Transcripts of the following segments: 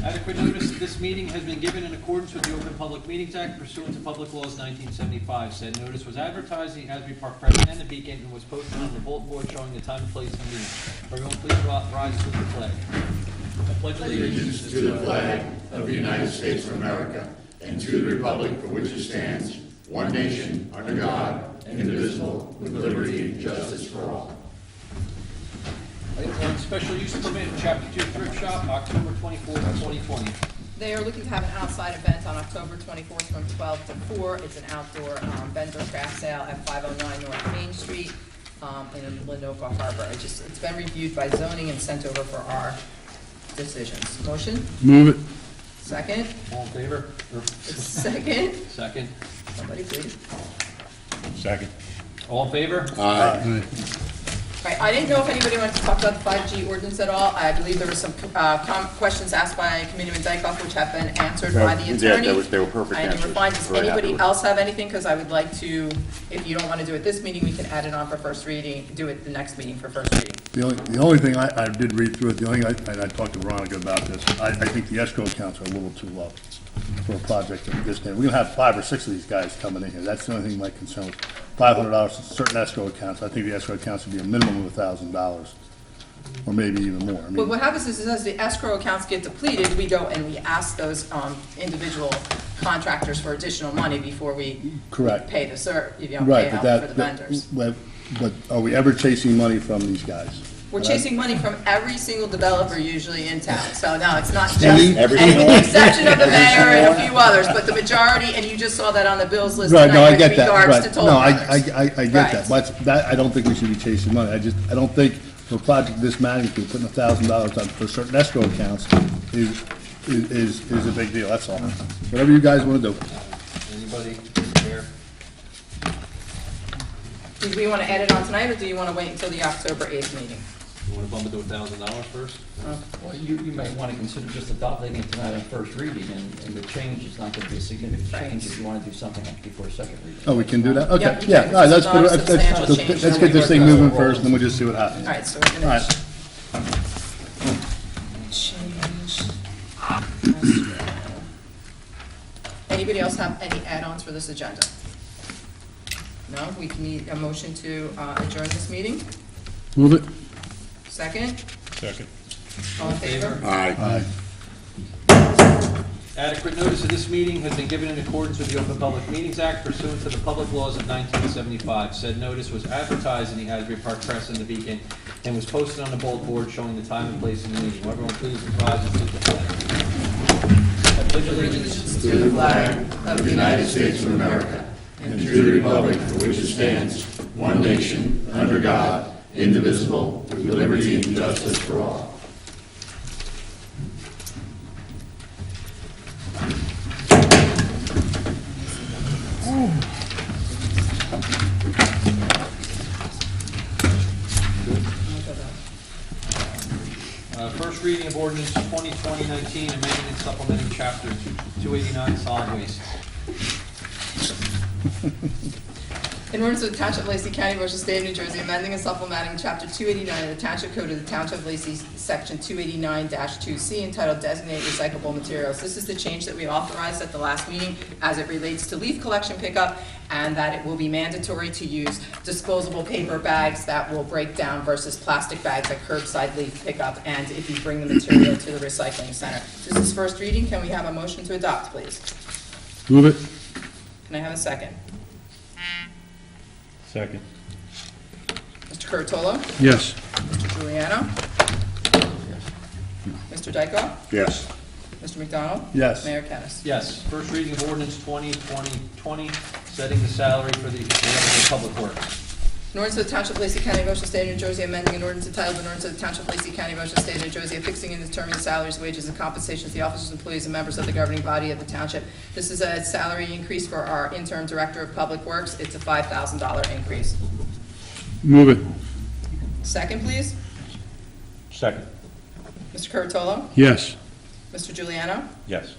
Adequate notice that this meeting has been given in accordance with the Open Public Meetings Act pursuant to Public Laws 1975. Said notice was advertised in the Asbury Park Press and the Beacon and was posted on the bulletin board showing the time and place of the meeting. Everyone please rise to the flag. I pledge Allegiance to the flag of the United States of America and to the republic for which it stands, one nation, under God, indivisible, with liberty and justice for all. On special use permit, Chapter 2 Thrift Shop, October 24th, 2020. They are looking to have an outside event on October 24th from 12 to 4. It's an outdoor vendor craft sale at 509 North Main Street in Lenoka Harbor. It's been reviewed by zoning and sent over for our decisions. Motion? Move it. Second? All in favor? Second? Second. Somebody please. Second. All in favor? Aye. Right, I didn't know if anybody wanted to talk about the 5G ordinance at all. I believe there were some questions asked by Committeeman Dykoff, which have been answered by the attorney. Yeah, they were perfect And you were answers. fine. Does Very happy anybody with else have anything? Because I would like to, if you don't want to do it this meeting, we can add it on for first reading, do it the next meeting for first reading. The only thing, I did read through it, and I talked to Veronica about this, I think the escrow accounts are a little too low for a project of this nature. We're gonna have 5 or 6 of these guys coming in here. That's the only thing my concern was. $500 in certain escrow accounts. I think the escrow accounts would be a minimum of $1,000, or maybe even more. I But mean, what happens is as the escrow accounts get depleted, we go and we ask those individual contractors for additional money before we correct. pay the Right, pay but out for the vendors. but are we ever chasing money from these guys? We're chasing money from every single developer usually in town, so no, it's not just, Any- Every and single with the one. exception of the mayor and a few others, but the majority, and you just saw that on the bills list Right, no, tonight I with get that, regards to right. toll No, I brothers. get Right. that, but that, I don't think we should be chasing money. I don't think for a project of this magnitude, putting $1,000 on for certain escrow accounts is a big deal, that's all. Whatever you guys wanna do. Anybody here? Do we want to add it on tonight, or do you want to wait until the October 8th meeting? You want to bump it to $1,000 first? Well, you may want to consider just adopting it tonight on first reading, and the change is not going to be a significant change if you want to do something before second reading. Oh, we can do that? Okay, Yeah, you yeah, can. all right, It's not a substantial change. let's get this thing moving first, and then we'll just see what happens. All right, so we're All going right. to change. Anybody else have any add-ons for this agenda? No, we can need a motion to adjourn this meeting. Move it. Second, Second. all in favor? Aye. Adequate notice of this meeting has been given in accordance with the Open Public Meetings Act pursuant to the public laws of 1975. Said notice was advertised in the Asbury Park Press and the Beacon and was posted on the bulletin board showing the time and place of the meeting. Will everyone please rise and salute the flag. I pledge allegiance To the flag of the United States of America and to the republic for which it stands, one nation, under God, indivisible, with liberty and justice for all. First reading of ordinance 2020-19, amending and supplementing chapter 289 solid waste. In order to the Township of Lacey County, Ocean State of New Jersey, amending and supplementing Chapter 289 of the Township Code of the Township of Lacey, Section 289-2C, entitled Designate Recyclable Materials. This is the change that we authorized at the last meeting as it relates to leaf collection pickup, and that it will be mandatory to use disposable paper bags that will break down versus plastic bags at curbside leaf pickup, and if you bring the material to the recycling center. This is first reading. Can we have a motion to adopt, please? Move it. Can I have a second? Second. Mr. Curatolo? Yes. Mr. Juliano? Mr. Dykoff? Yes. Mr. McDonald? Yes. Mayor Kennas. Yes, first reading of ordinance 2020-20, setting the salary for the Director of Public Works. An ordinance of the Township of Lacey County, Ocean State, New Jersey, amending an ordinance entitled, an ordinance of the Township of Lacey County, Ocean State, New Jersey, affixing and determining the salaries, wages, and compensations of the officers, employees, and members of the governing body of the township. This is a salary increase for our interim Director of Public Works. It's a $5,000 increase. Move it. Second, please. Second. Mr. Curatolo? Yes. Mr. Juliano? Yes.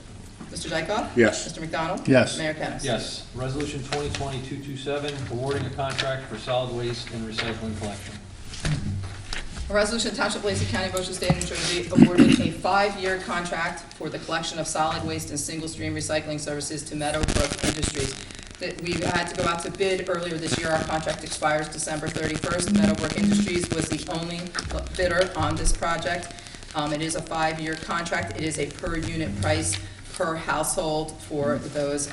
Mr. Dykoff? Yes. Mr. McDonald? Yes. Mayor Kennas. Yes, resolution 2020-227, awarding a contract for solid waste and recycling collection. A resolution of Township of Lacey County, Ocean State, New Jersey, awarding a 5-year contract for the collection of solid waste and single-stream recycling services to Meadowbrook Industries. That we had to go out to bid earlier this year. Our contract expires December 31st. Meadowbrook Industries was the only bidder on this project. It is a 5-year contract. It is a per-unit price per household for those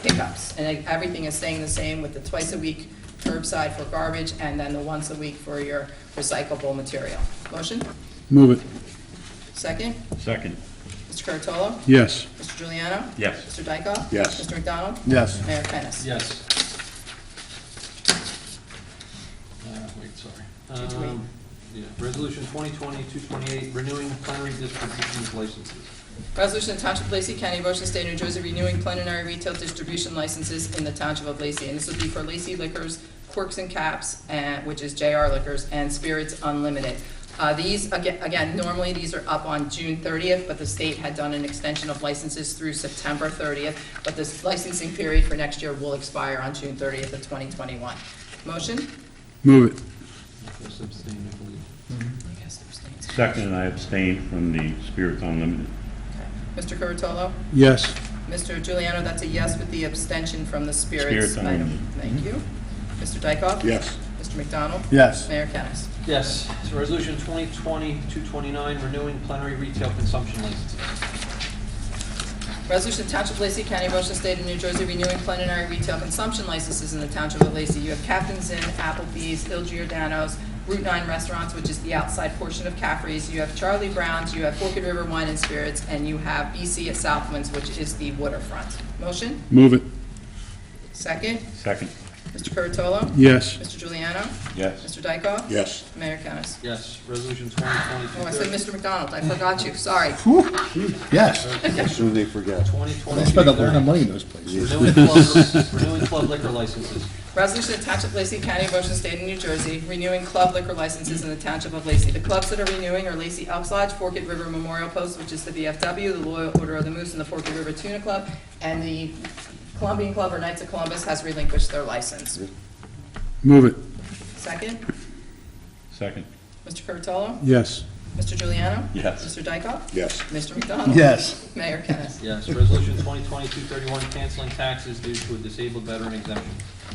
pickups. And everything is staying the same with the twice-a-week curbside for garbage and then the once-a-week for your recyclable material. Motion? Move it. Second? Second. Mr. Curatolo? Yes. Mr. Juliano? Yes. Mr. Dykoff? Yes. Mr. McDonald? Yes. Mayor Kennas. Yes. Wait, sorry. 228. Yeah, Resolution 2020-228, renewing plenary distribution licenses. Resolution of Township of Lacey County, Ocean State, New Jersey, renewing plenary retail distribution licenses in the Township of Lacey. And this would be for Lacey Liquors, Corks and Caps, which is JR Liquors, and Spirits Unlimited. These, again, normally these are up on June 30th, but the state had done an extension of licenses through September 30th. But this licensing period for next year will expire on June 30th of 2021. Motion? Move it. Just abstain, I believe. Yes, abstains. Second, and I abstain from the Spirits Unlimited. Mr. Curatolo? Yes. Mr. Juliano, that's a yes with the abstention from the spirits Spirits item. Unlimited. Thank you. Mr. Dykoff? Yes. Mr. McDonald? Yes. Mayor Kennas. Yes, so Resolution 2020-229, renewing plenary retail consumption licenses. Resolution of Township of Lacey County, Ocean State of New Jersey, renewing plenary retail consumption licenses in the Township of Lacey. You have Captain's Inn, Applebee's, Il Giordano's, Route 9 Restaurants, which is the outside portion of Caffrey's. You have Charlie Brown's, you have Forked River Wine and Spirits, and you have BC at Southwinds, which is the waterfront. Motion? Move it. Second. Second. Mr. Curatolo? Yes. Mr. Juliano? Yes. Mr. Dykoff? Yes. Mayor Kennas. Yes, Resolution 2020-230. Oh, I said Mr. McDonald. I forgot you. Sorry. Yes. As soon as they forget. 2020-230. I spend a lot of money in those places. Renewing club liquor licenses. Resolution of Township of Lacey County, Ocean State of New Jersey, renewing club liquor licenses in the Township of Lacey. The clubs that are renewing are Lacey Elks Lodge, Forked River Memorial Post, which is the VFW, the Loyal Order of the Moose, and the Forked River Tuna Club, and the Columbian Club or Knights of Columbus has relinquished their license. Move it. Second, Second. Mr. Curatolo? Yes. Mr. Juliano? Yes. Mr. Dykoff? Yes. Mr. McDonald? Yes. Mayor Kennas. Yes, Resolution 2020-231, canceling taxes due to a disabled veteran exemption.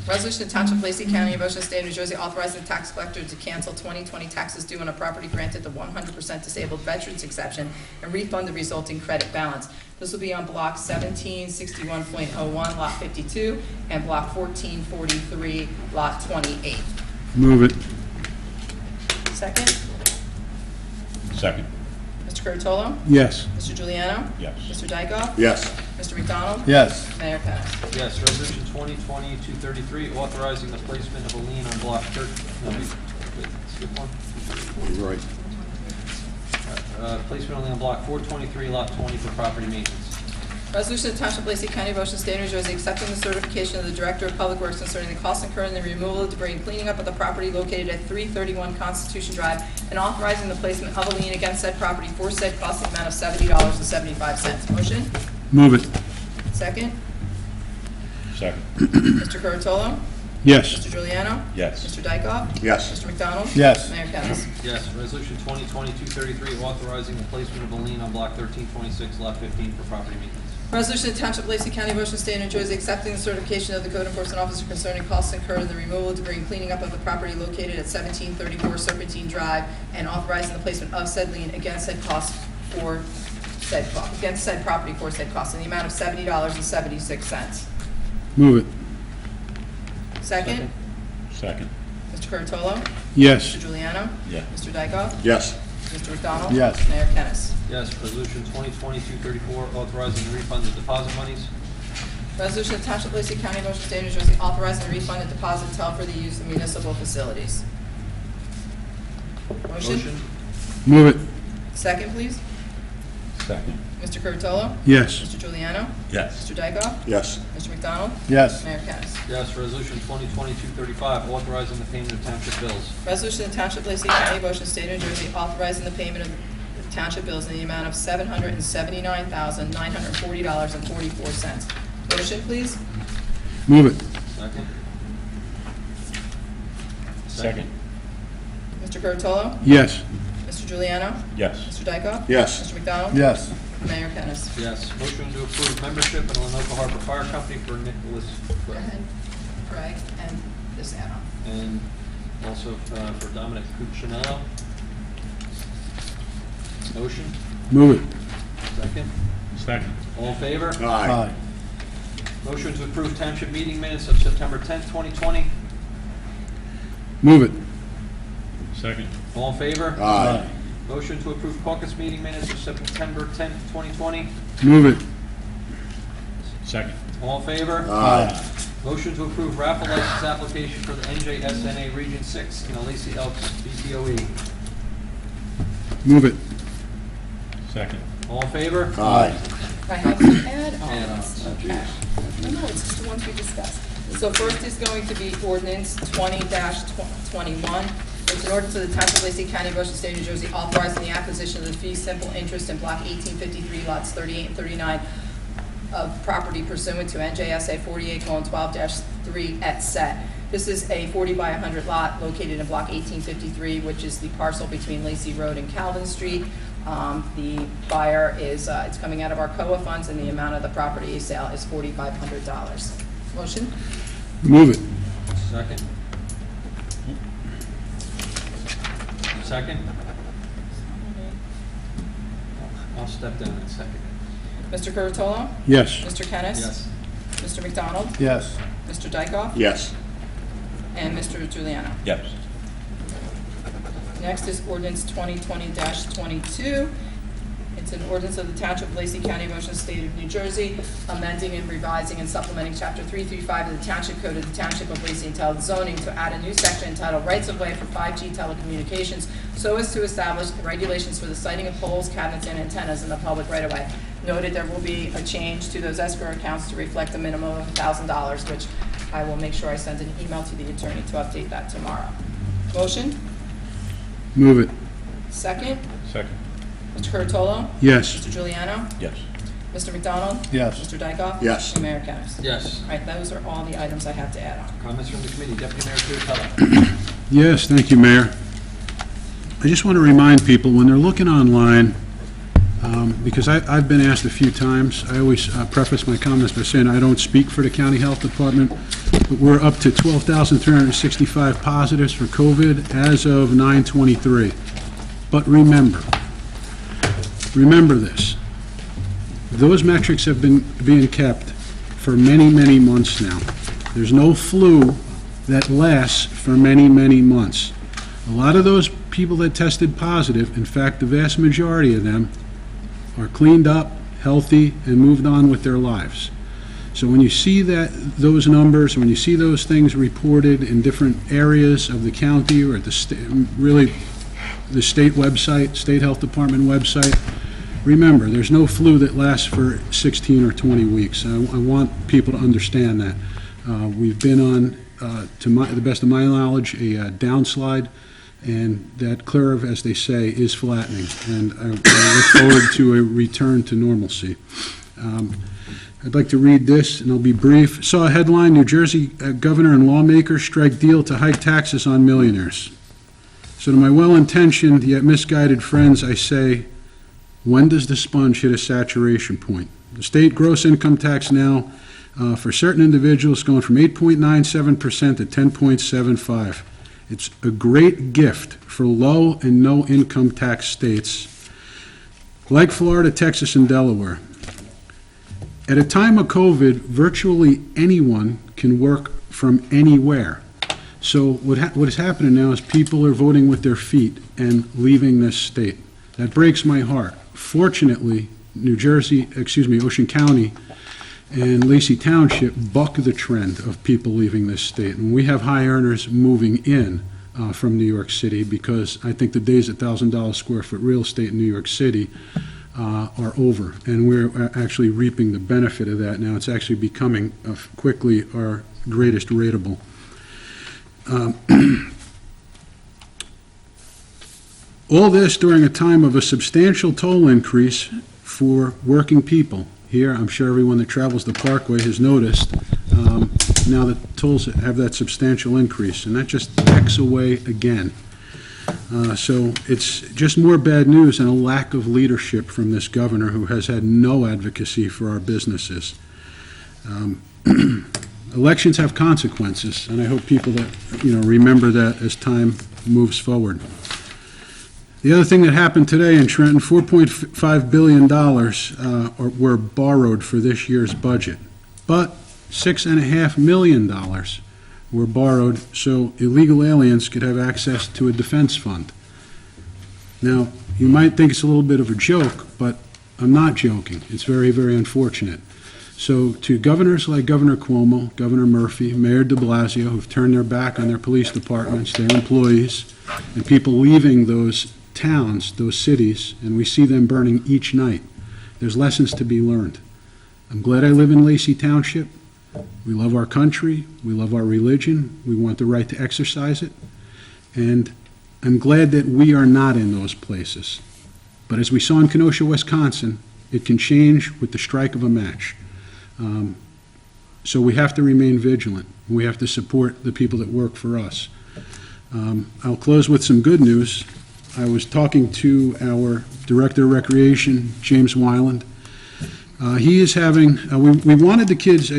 Resolution to Township of Lacey County, Ocean State, New Jersey, authorizing the tax collector to cancel 2020 taxes due on a property granted the 100% disabled veterans exception and refund the resulting credit balance. This will be on Block 1761.01, Lot 52, and Block 1443, Lot 28. Move it. Second, Second. Mr. Curatolo? Yes. Mr. Juliano? Yes. Mr. Dykoff? Yes. Mr. McDonald? Yes. Mayor Kennas. Yes, Resolution 2020-233, authorizing the placement of a lien on block 13, no, skip one. You're right. Placement of lien on block 423, lot 20 for property maintenance. Resolution of Township of Lacey County, Ocean State, New Jersey, accepting the certification of the Director of Public Works concerning the costs incurred in the removal of debris and cleaning up of the property located at 331 Constitution Drive, and authorizing the placement of a lien against said property for said cost in the amount of $70.75. Motion? Move it. Second. Second. Mr. Curatolo? Yes. Mr. Juliano? Yes. Mr. Dykoff? Yes. Mr. McDonald? Yes. Mayor Kennas. Yes, Resolution 2020-233, authorizing the placement of a lien on block 1326, lot 15 for property maintenance. Resolution to Township of Lacey County, Ocean State, New Jersey, accepting the certification of the code enforcement officer concerning costs incurred in the removal of debris and cleaning up of the property located at 1734 Serpentine Drive, and authorizing the placement of said lien against said cost for said, against said property for said cost in the amount of $70.76. Move it. Second, Second. Mr. Curatolo? Mr. Yes. Juliano? Yes. Mr. Dykoff? Yes. Mr. McDonald? Yes. Mayor Kennas. Yes, Resolution 2020-234, authorizing the refund of deposit monies. Resolution of Township of Lacey County, Ocean State, New Jersey, authorizing the refund of deposits held for the use of municipal facilities. Motion? Move it. Second, please. Second. Mr. Curatolo? Yes. Mr. Juliano? Yes. Mr. Dykoff? Yes. Mr. McDonald? Yes. Mayor Kennas. Yes, Resolution 2020-235, authorizing the payment of township bills. Resolution of Township of Lacey County, Ocean State, New Jersey, authorizing the payment of township bills in the amount of $779,940.44. Motion, please. Move it. Second? Second. Mr. Mr. Curatolo? Yes. Mr. Juliano? Yes. Mr. Dykoff? Yes. Mr. McDonald? Yes. Mayor Kennas. Yes. Motion to approve membership in Lenoka Harbor Fire Company for Nicholas Go ahead, Craig, and this add-on. and also for Dominic Cuccinello. Motion, Move it. second. Second. All in favor? Aye. Motion to approve township meeting minutes of September 10th, 2020. Move it. Second. All in favor? Aye. Motion to approve caucus meeting minutes of September 10th, 2020. Move it. Second. All in favor? Aye. Motion to approve raffle license application for the NJSNA Region 6 in the Lacey Elks BPOE. Move it. Second. All in favor? Aye. I have some add-ons. Add-ons. Okay. No, it's just the ones we discussed. So first is going to be ordinance 20-21. It's an ordinance of the Township of Lacey County, Ocean State, New Jersey, authorizing the acquisition of the fee simple interest in block 1853, lots 38 and 39 of property pursuant to NJSA 48:12-3 et set. This is a 40 by 100 lot located in block 1853, which is the parcel between Lacey Road and Calvin Street. The buyer is, it's coming out of our COA funds, and the amount of the property sale is $4,500. Motion? Move it. Second. Second? I'll step down in a second. Mr. Curatolo? Yes. Mr. Kennis? Yes. Mr. McDonald? Yes. Mr. Dykoff? Yes. And Mr. Juliano? Yes. Next is ordinance 2020-22. It's an ordinance of the Township of Lacey County, Ocean State of New Jersey, amending and revising and supplementing Chapter 335 of the Township Code of the Township of Lacey entitled Zoning to add a new section entitled Rights of Way for 5G Telecommunications so as to establish regulations for the siting of poles, cabinets, and antennas in the public right-of-way. Noted there will be a change to those escrow accounts to reflect a minimum of $1,000, which I will make sure I send an email to the attorney to update that tomorrow. Motion? Move it. Second? Second. Mr. Curatolo? Yes. Mr. Juliano? Yes. Mr. McDonald? Yes. Mr. Dykoff? Yes. And Mayor Kennas. Yes. All right, those are all the items I have to add on. Comments from the committee. Deputy Mayor Kuratolo. Yes, thank you, Mayor. I just want to remind people, when they're looking online, because I've been asked a few times, I always preface my comments by saying I don't speak for the county health department, but we're up to 12,365 positives for COVID as of 9/23. But remember this, those metrics have been being kept for many, many months now. There's no flu that lasts for many, many months. A lot of those people that tested positive, in fact, the vast majority of them, are cleaned up, healthy, and moved on with their lives. So when you see those numbers, when you see those things reported in different areas of the county or at the state website, State Health Department website, remember, there's no flu that lasts for 16 or 20 weeks. I want people to understand that. We've been on, to the best of my knowledge, a downslide, and that curve, as they say, is flattening. And I look forward to a return to normalcy. I'd like to read this, and I'll be brief. Saw a headline, New Jersey governor and lawmakers strike deal to hike taxes on millionaires. So to my well-intentioned yet misguided friends, I say, when does the sponge hit a saturation point? The state gross income tax now, for certain individuals, going from 8.97% to 10.75%. It's a great gift for low and no income tax states like Florida, Texas, and Delaware. At a time of COVID, virtually anyone can work from anywhere. So what is happening now is people are voting with their feet and leaving this state. That breaks my heart. Fortunately, Ocean County and Lacey Township buck the trend of people leaving this state. And we have high earners moving in from New York City, because I think the days of $1,000 square foot real estate in New York City are over. And we're actually reaping the benefit of that now. It's actually becoming quickly our greatest rateable. All this during a time of a substantial toll increase for working people. Here, I'm sure everyone that travels the Parkway has noticed, now that tolls have that substantial increase, and that just ticks away again. So it's just more bad news and a lack of leadership from this governor who has had no advocacy for our businesses. Elections have consequences, and I hope people that, remember that as time moves forward. The other thing that happened today in Trenton, $4.5 billion were borrowed for this year's budget, but $6.5 million were borrowed so illegal aliens could have access to a defense fund. Now, you might think it's a little bit of a joke, but I'm not joking. It's very, very unfortunate. So to governors like Governor Cuomo, Governor Murphy, Mayor de Blasio, who've turned their back on their police departments, their employees, and people leaving those towns, those cities, and we see them burning each night, there's lessons to be learned. I'm glad I live in Lacey Township. We love our country. We love our religion. We want the right to exercise it. And I'm glad that we are not in those places. But as we saw in Kenosha, Wisconsin, it can change with the strike of a match. So we have to remain vigilant. We have to support the people that work for us. I'll close with some good news. I was talking to our Director of Recreation, James Weiland. He is having, we wanted the kids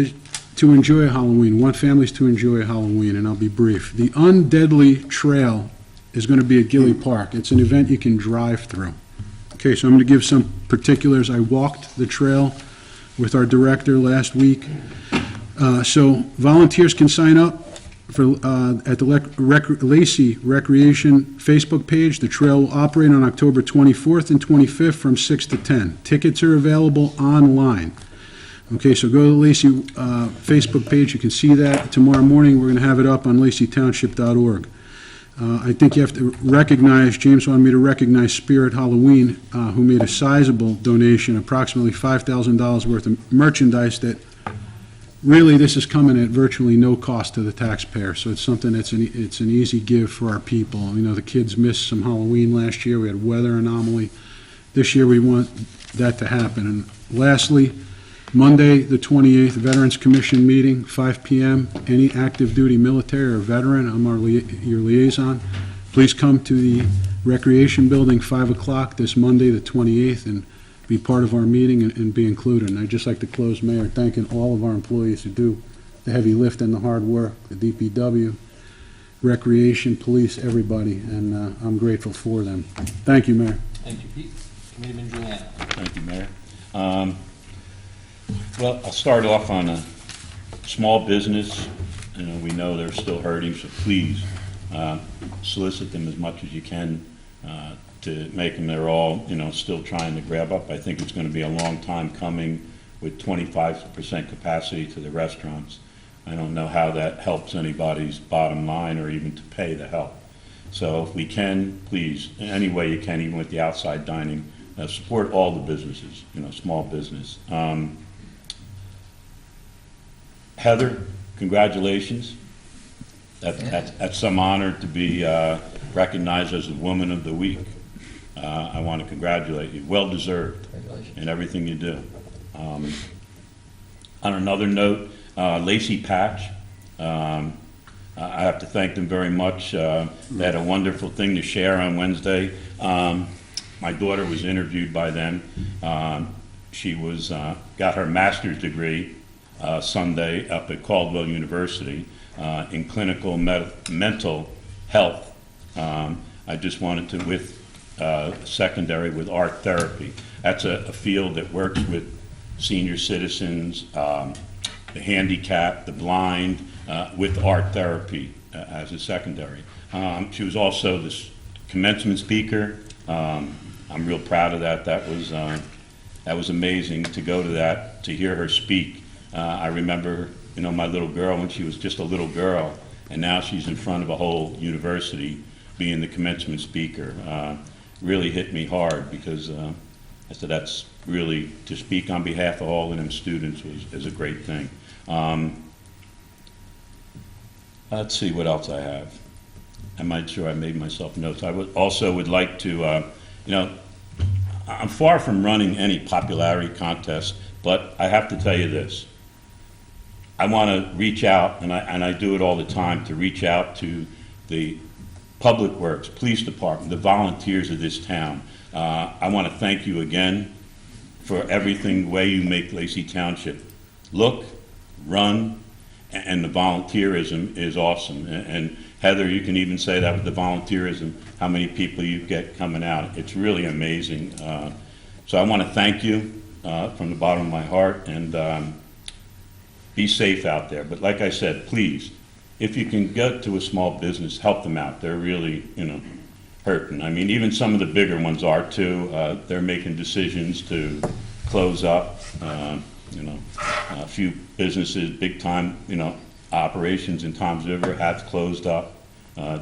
to enjoy Halloween, want families to enjoy Halloween, and I'll be brief. The Undeadly Trail is going to be at Gilly Park. It's an event you can drive through. Okay, so I'm going to give some particulars. I walked the trail with our director last week. So volunteers can sign up for at the Lacey Recreation Facebook page. The trail will operate on October 24th and 25th from 6 to 10. Tickets are available online. Okay, so go to the Lacey Facebook page. You can see that. Tomorrow morning, we're going to have it up on laceytownship.org. I think you have to recognize, James wanted me to recognize Spirit Halloween, who made a sizable donation, approximately $5,000 worth of merchandise that really this is coming at virtually no cost to the taxpayer. So it's something that's it's an easy give for our people. The kids missed some Halloween last year. We had weather anomaly. This year we want that to happen. And lastly, Monday, the 28th, Veterans Commission meeting, 5 p.m. Any active duty military or veteran, I'm your liaison. Please come to the Recreation Building, 5 o'clock this Monday, the 28th, and be part of our meeting and be included. And I'd just like to close, Mayor, thanking all of our employees who do the heavy lift and the hard work, the DPW, Recreation, Police, everybody, and I'm grateful for them. Thank you, Mayor. Thank you, Pete. Committeeman Juliano. Thank you, Mayor. Well, I'll start off on a small business. We know they're still hurting, so please solicit them as much as you can to make them. They're all, still trying to grab up. I think it's going to be a long time coming with 25% capacity to the restaurants. I don't know how that helps anybody's bottom line or even to pay the help. So if we can, please, in any way you can, even with the outside dining, support all the businesses, small business. Heather, congratulations. That's some honor to be recognized as the Woman of the Week. I want to congratulate you. Well deserved in everything you do. On another note, Lacey Patch, I have to thank them very much. They had a wonderful thing to share on Wednesday. My daughter was interviewed by them. She was got her master's degree Sunday up at Caldwell University in clinical mental health. I just wanted to, with secondary with art therapy. That's a field that works with senior citizens, the handicapped, the blind, with art therapy as a secondary. She was also this commencement speaker. I'm real proud of that. That was amazing to go to that, to hear her speak. I remember, my little girl when she was just a little girl, and now she's in front of a whole university being the commencement speaker. Really hit me hard because I said that's really, to speak on behalf of all of them students is a great thing. Let's see what else I have. I'm not sure I made myself notes. I would like to, I'm far from running any popularity contest, but I have to tell you this. I want to reach out, and I do it all the time, to reach out to the Public Works, Police Department, the volunteers of this town. I want to thank you again for everything, the way you make Lacey Township look, run, and the volunteerism is awesome. And Heather, you can even say that with the volunteerism, how many people you get coming out. It's really amazing. So I want to thank you from the bottom of my heart, and be safe out there. But like I said, please, if you can get to a small business, help them out. They're really, hurting. I mean, even some of the bigger ones are too. They're making decisions to close up. A few businesses, big time, operations in Toms River have closed up,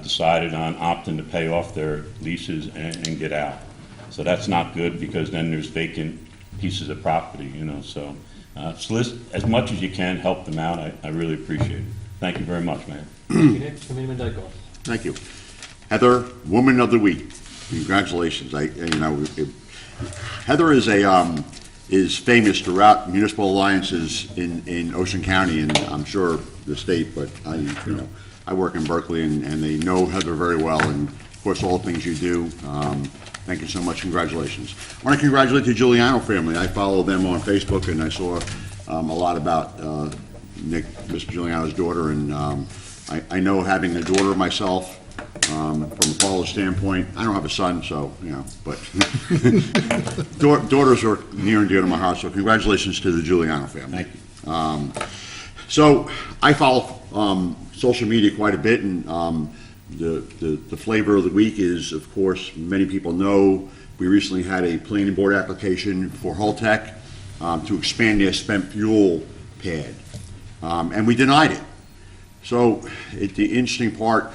decided on opting to pay off their leases and get out. So that's not good, because then there's vacant pieces of property, so as much as you can, help them out. I really appreciate it. Thank you very much, Mayor. Thank you, Nick. Committeeman Dykoff. Thank you. Heather, Woman of the Week. Congratulations. Heather is famous throughout municipal alliances in Ocean County, and I'm sure the state, but I work in Berkeley, and they know Heather very well, and of course, all the things you do. Thank you so much. Congratulations. I want to congratulate the Giuliano family. I follow them on Facebook, and I saw a lot about Nick, Mr. Giuliano's daughter, and I know, having a daughter myself, from a father's standpoint, I don't have a son, so, but daughters are near and dear to my heart, so congratulations to the Giuliano family. Thank you. So I follow social media quite a bit, and the flavor of the week is, of course, many people know, we recently had a planning board application for Holtec to expand their spent fuel pad, and we denied it. So the interesting part,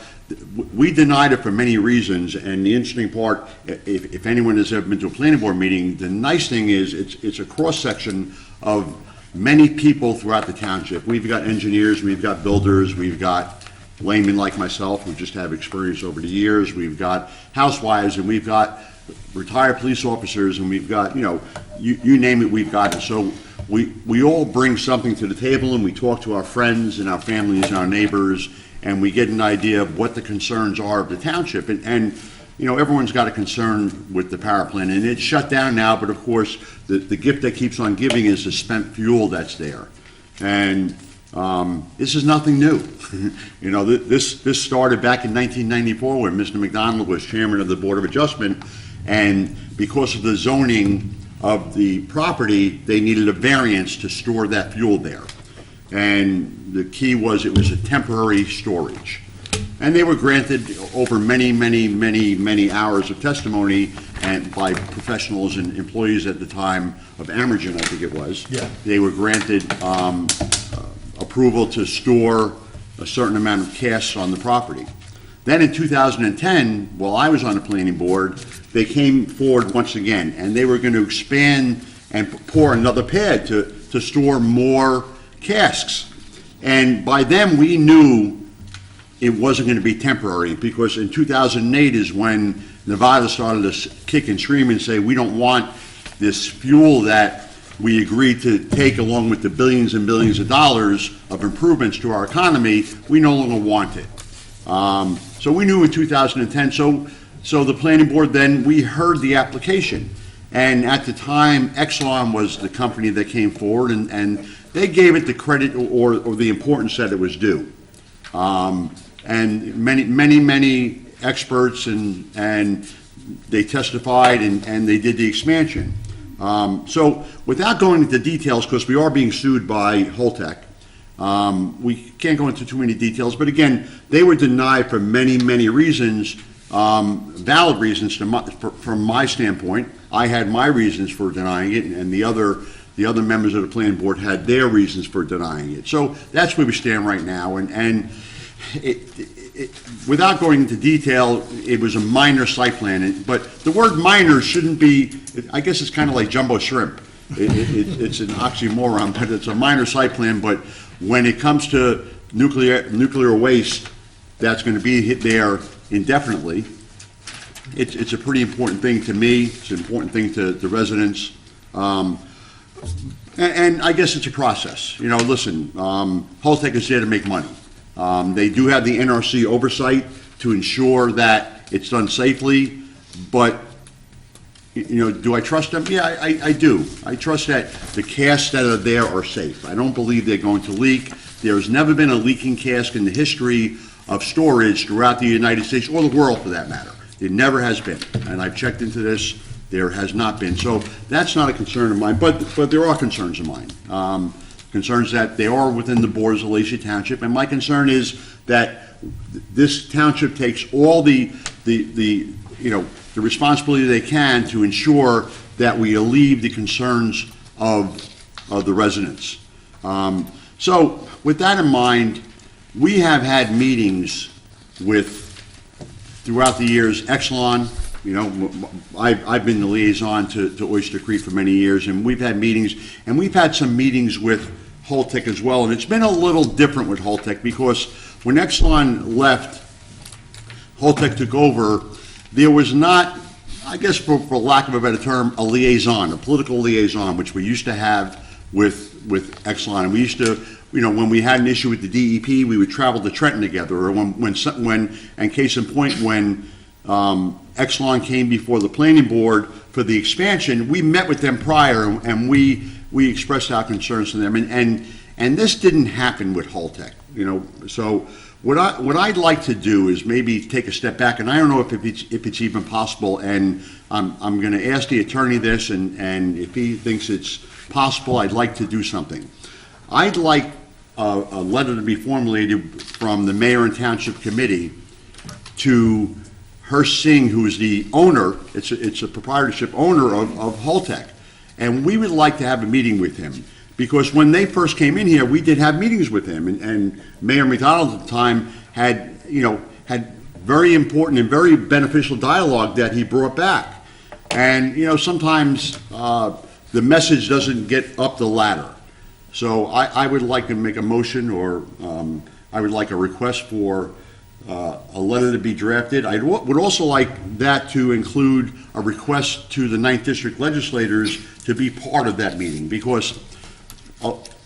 we denied it for many reasons, and the interesting part, if anyone has ever been to a planning board meeting, the nice thing is it's a cross-section of many people throughout the township. We've got engineers, we've got builders, we've got laymen like myself who just have experience over the years, we've got housewives, and we've got retired police officers, and we've got, you name it, we've got it. So we all bring something to the table, and we talk to our friends and our families and our neighbors, and we get an idea of what the concerns are of the township. And everyone's got a concern with the power plant, and it's shut down now, but of course, the gift that keeps on giving is the spent fuel that's there. And this is nothing new. This started back in 1994 when Mr. McDonald was chairman of the Board of Adjustment, and because of the zoning of the property, they needed a variance to store that fuel there. And the key was it was a temporary storage. And they were granted over many, many, many, many hours of testimony, and by professionals and employees at the time of Amergen, I think it was. Yeah. They were granted approval to store a certain amount of casks on the property. Then in 2010, while I was on the planning board, they came forward once again, and they were going to expand and pour another pad to store more casks. And by then, we knew it wasn't going to be temporary, because in 2008 is when Nevada started to kick and scream and say, we don't want this fuel that we agreed to take along with the billions and billions of dollars of improvements to our economy. We no longer want it. So we knew in 2010, so the planning board then, we heard the application. And at the time, Exelon was the company that came forward, and they gave it the credit or the importance that it was due. And many experts and they testified, and they did the expansion. So without going into details, because we are being sued by Holtec, we can't go into too many details, but again, they were denied for many reasons, valid reasons from my standpoint. I had my reasons for denying it, and the other members of the planning board had their reasons for denying it. So that's where we stand right now, and without going into detail, it was a minor site plan, but the word minor shouldn't be, I guess it's kind of like jumbo shrimp. It's an oxymoron, but it's a minor site plan, but when it comes to nuclear waste that's going to be hit there indefinitely, it's a pretty important thing to me. It's an important thing to the residents. And I guess it's a process. Listen, Holtec is there to make money. They do have the NRC oversight to ensure that it's done safely, but, do I trust them? Yeah, I do. I trust that the casks that are there are safe. I don't believe they're going to leak. There's never been a leaking cask in the history of storage throughout the United States, or the world for that matter. It never has been, and I've checked into this, there has not been. So that's not a concern of mine, but there are concerns of mine. Concerns that they are within the borders of Lacey Township, and my concern is that this township takes all the responsibility they can to ensure that we alleviate the concerns of the residents. So with that in mind, we have had meetings throughout the years, Exelon. I've been the liaison to Oyster Creek for many years, and we've had meetings, and we've had some meetings with Holtec as well, and it's been a little different with Holtec, because when Exelon left, Holtec took over, there was not, I guess for lack of a better term, a liaison, a political liaison, which we used to have with Exelon, and we used to, when we had an issue with the DEP, we would travel to Trenton together, or and case in point, when Exelon came before the planning board for the expansion, we met with them prior, and we expressed our concerns to them, and this didn't happen with Holtec, so what I'd like to do is maybe take a step back, and I don't know if it's even possible, and I'm going to ask the attorney this, and if he thinks it's possible, I'd like to do something. I'd like a letter to be formulated from the mayor and township committee to Hirsch Singh, who is the owner, it's a proprietorship owner of Holtec, and we would like to have a meeting with him, because when they first came in here, we did have meetings with him, and Mayor McDonald at the time had very important and very beneficial dialogue that he brought back, and sometimes the message doesn't get up the ladder. So I would like to make a motion, or I would like a request for a letter to be drafted. I would also like that to include a request to the 9th District legislators to be part of that meeting, because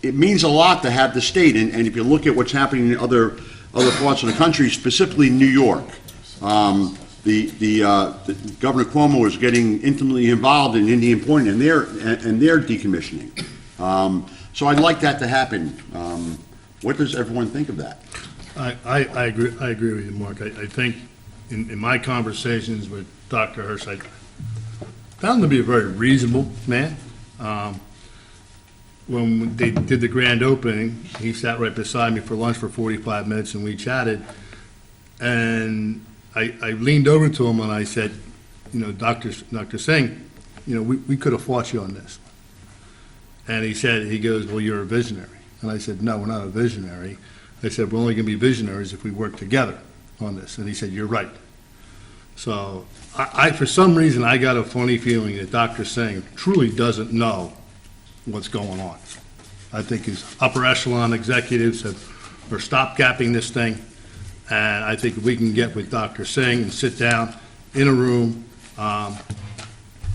it means a lot to have the state, and if you look at what's happening in other parts of the country, specifically New York, the Governor Cuomo is getting intimately involved in Indian Point and their decommissioning. So I'd like that to happen. What does everyone think of that? I agree with you, Mark. I think in my conversations with Dr. Hirsch, I found him to be a very reasonable man. When they did the grand opening, he sat right beside me for lunch for 45 minutes, and we chatted. And I leaned over to him and I said, Dr. Singh, we could have fought you on this. And he goes, well, you're a visionary. And I said, no, we're not a visionary. I said, we're only going to be visionaries if we work together on this. And he said, you're right. So I for some reason, I got a funny feeling that Dr. Singh truly doesn't know what's going on. I think his upper echelon executives are stopgapping this thing. And I think if we can get with Dr. Singh and sit down in a room, I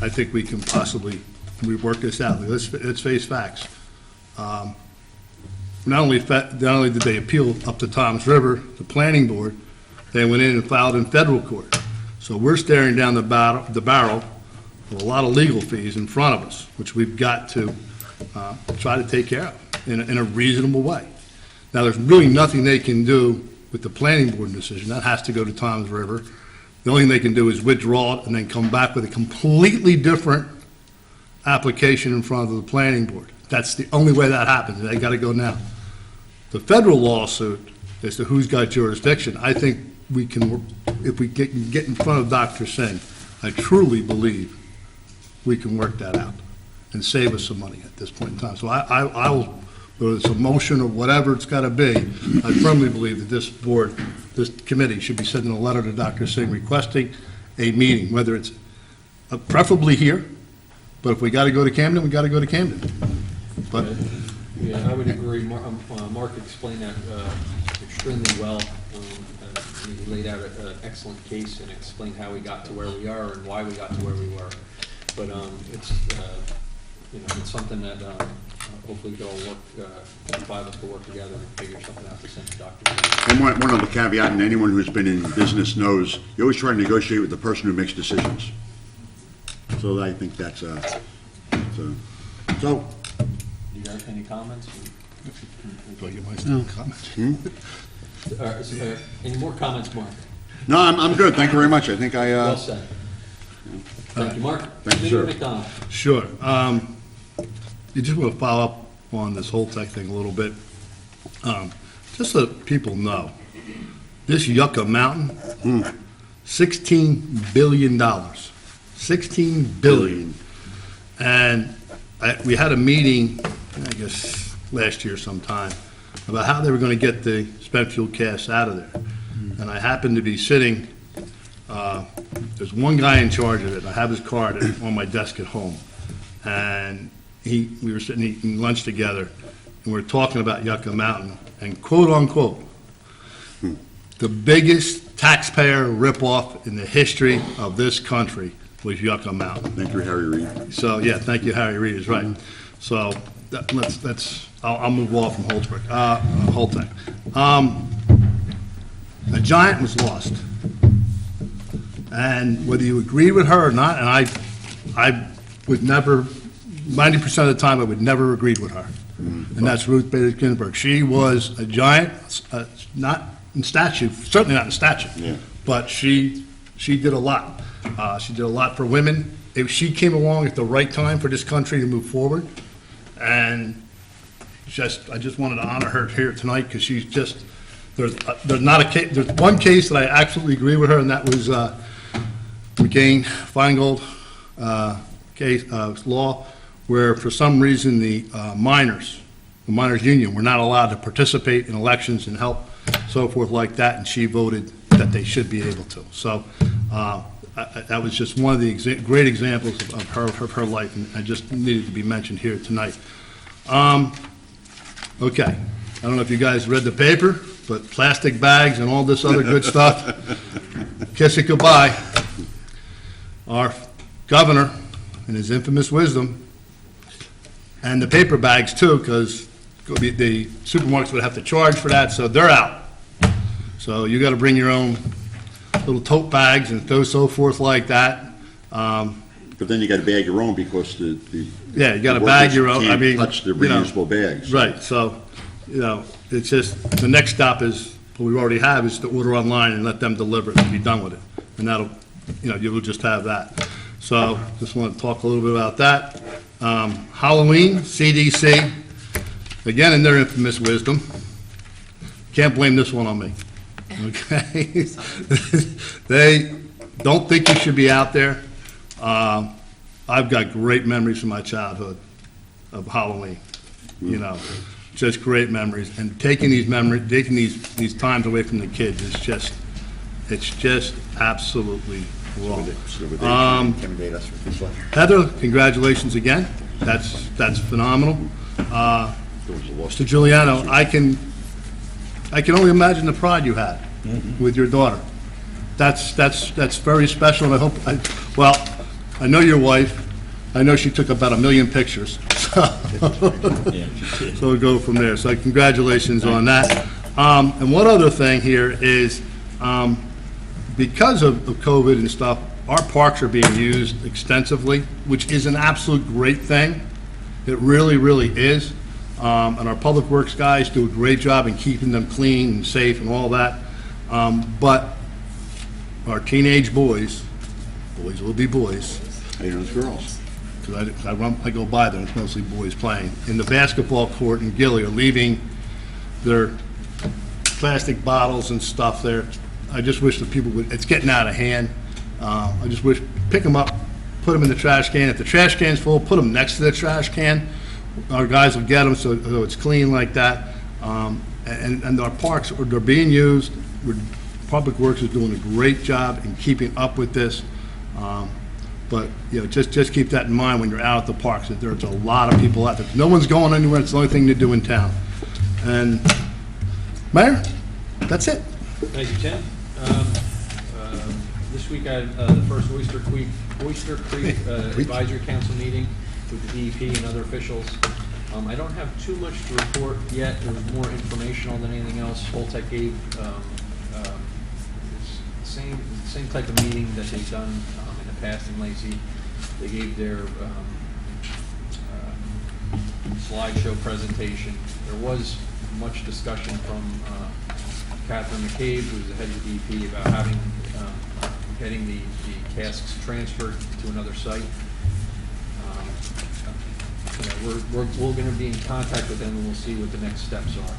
think we can possibly work this out. Let's face facts. Not only did they appeal up to Toms River, the planning board, they went in and filed in federal court. So we're staring down the barrel with a lot of legal fees in front of us, which we've got to try to take care of in a reasonable way. Now, there's really nothing they can do with the planning board decision. That has to go to Toms River. The only thing they can do is withdraw it and then come back with a completely different application in front of the planning board. That's the only way that happens. They got to go now. The federal lawsuit as to who's got jurisdiction, I think we can, if we get in front of Dr. Singh, I truly believe we can work that out and save us some money at this point in time. So I will, whether it's a motion or whatever it's got to be, I firmly believe that this board, this committee should be sending a letter to Dr. Singh requesting a meeting, whether it's preferably here, but if we got to go to Camden, we got to go to Camden. But yeah, I would agree. Mark explained that extremely well. He laid out an excellent case and explained how we got to where we are and why we got to where we were. But it's something that hopefully they'll work, the five of us will work together and figure something out to send to Dr. And one other caveat, and anyone who's been in business knows, you always try to negotiate with the person who makes decisions. So I think that's, so, You got any comments? Do I get my still comment? Any more comments, Mark? no, I'm good, thank you very much. I think I, Well said. Thank you, Mark. Thank you, Commissioner sir. McDonald. Sure. You just want to follow up on this whole tech thing a little bit. Just so that people know, this Yucca Mountain, $16 billion. $16 billion. And we had a meeting, I guess, last year sometime, about how they were going to get the spent fuel gas out of there. And I happened to be sitting, there's one guy in charge of it. I have his card on my desk at home. And we were sitting eating lunch together, and we were talking about Yucca Mountain, and quote unquote, the biggest taxpayer ripoff in the history of this country was Yucca Mountain. thank you, Harry Reid. So, yeah, thank you, Harry Reid is right. So, I'll move off from Holtec. A giant was lost. And whether you agreed with her or not, and I would never, 90% of the time, I would never agreed with her. And that's Ruth Bader Ginsburg. She was a giant, not in stature, certainly not in stature. Yeah. But she did a lot. She did a lot for women. If she came along at the right time for this country to move forward, and I just wanted to honor her here tonight, because she's just, there's one case that I absolutely agree with her, and that was McCain-Feingold case, law, where for some reason the miners union were not allowed to participate in elections and help, so forth like that, and she voted that they should be able to. So that was just one of the great examples of her life, and I just needed to be mentioned here tonight. Okay, I don't know if you guys read the paper, but plastic bags and all this other good stuff, kiss it goodbye. Our governor, in his infamous wisdom, and the paper bags too, because the supermarkets would have to charge for that, so they're out. So you got to bring your own little tote bags and so forth like that. But then you gotta bag your own, because the Yeah, you got to the bag workers your own. I can't mean, touch the you know, reusable bags. Right, so, it's just, the next stop is, what we already have, is to order online and let them deliver it and be done with it. And that'll, you will just have that. So, just want to talk a little bit about that. Halloween, CDC, again, in their infamous wisdom, can't blame this one on me, okay? They don't think you should be out there. I've got great memories from my childhood of Halloween, just great memories. And taking these times away from the kids is just, it's just absolutely wrong. Intimidate us with this letter. Heather, congratulations again. That's phenomenal. Mr. Giuliano, I can only imagine the pride you had with your daughter. That's very special, and I hope, I know your wife. I know she took about 1 million pictures. So we'll go from there. So congratulations on that. And one other thing here is, because of COVID and stuff, our parks are being used extensively, which is an absolute great thing. It really, really is. And our public works guys do a great job in keeping them clean and safe and all that. But our teenage boys will be boys, Hey, those girls. because I go by there, and it's mostly boys playing, in the basketball court in Gilly are leaving their plastic bottles and stuff there. I just wish that people would, it's getting out of hand. I just wish, pick them up, put them in the trash can. If the trash can's full, put them next to the trash can. Our guys will get them so it's clean like that. And our parks, they're being used. Public Works is doing a great job in keeping up with this. But, just keep that in mind when you're out at the parks, that there's a lot of people out there. No one's going anywhere. It's the only thing to do in town. And, Mayor, that's it. Thank you, Tim. This week I had the first Oyster Creek Advisory Council meeting with the DEP and other officials. I don't have too much to report yet. It was more informational than anything else. Holtec gave same type of meeting that they've done in the past in Lacey. They gave their slideshow presentation. There was much discussion from Catherine McCabe, who's the head of the DEP, about getting the casks transferred to another site. We're going to be in contact with them, and we'll see what the next steps are.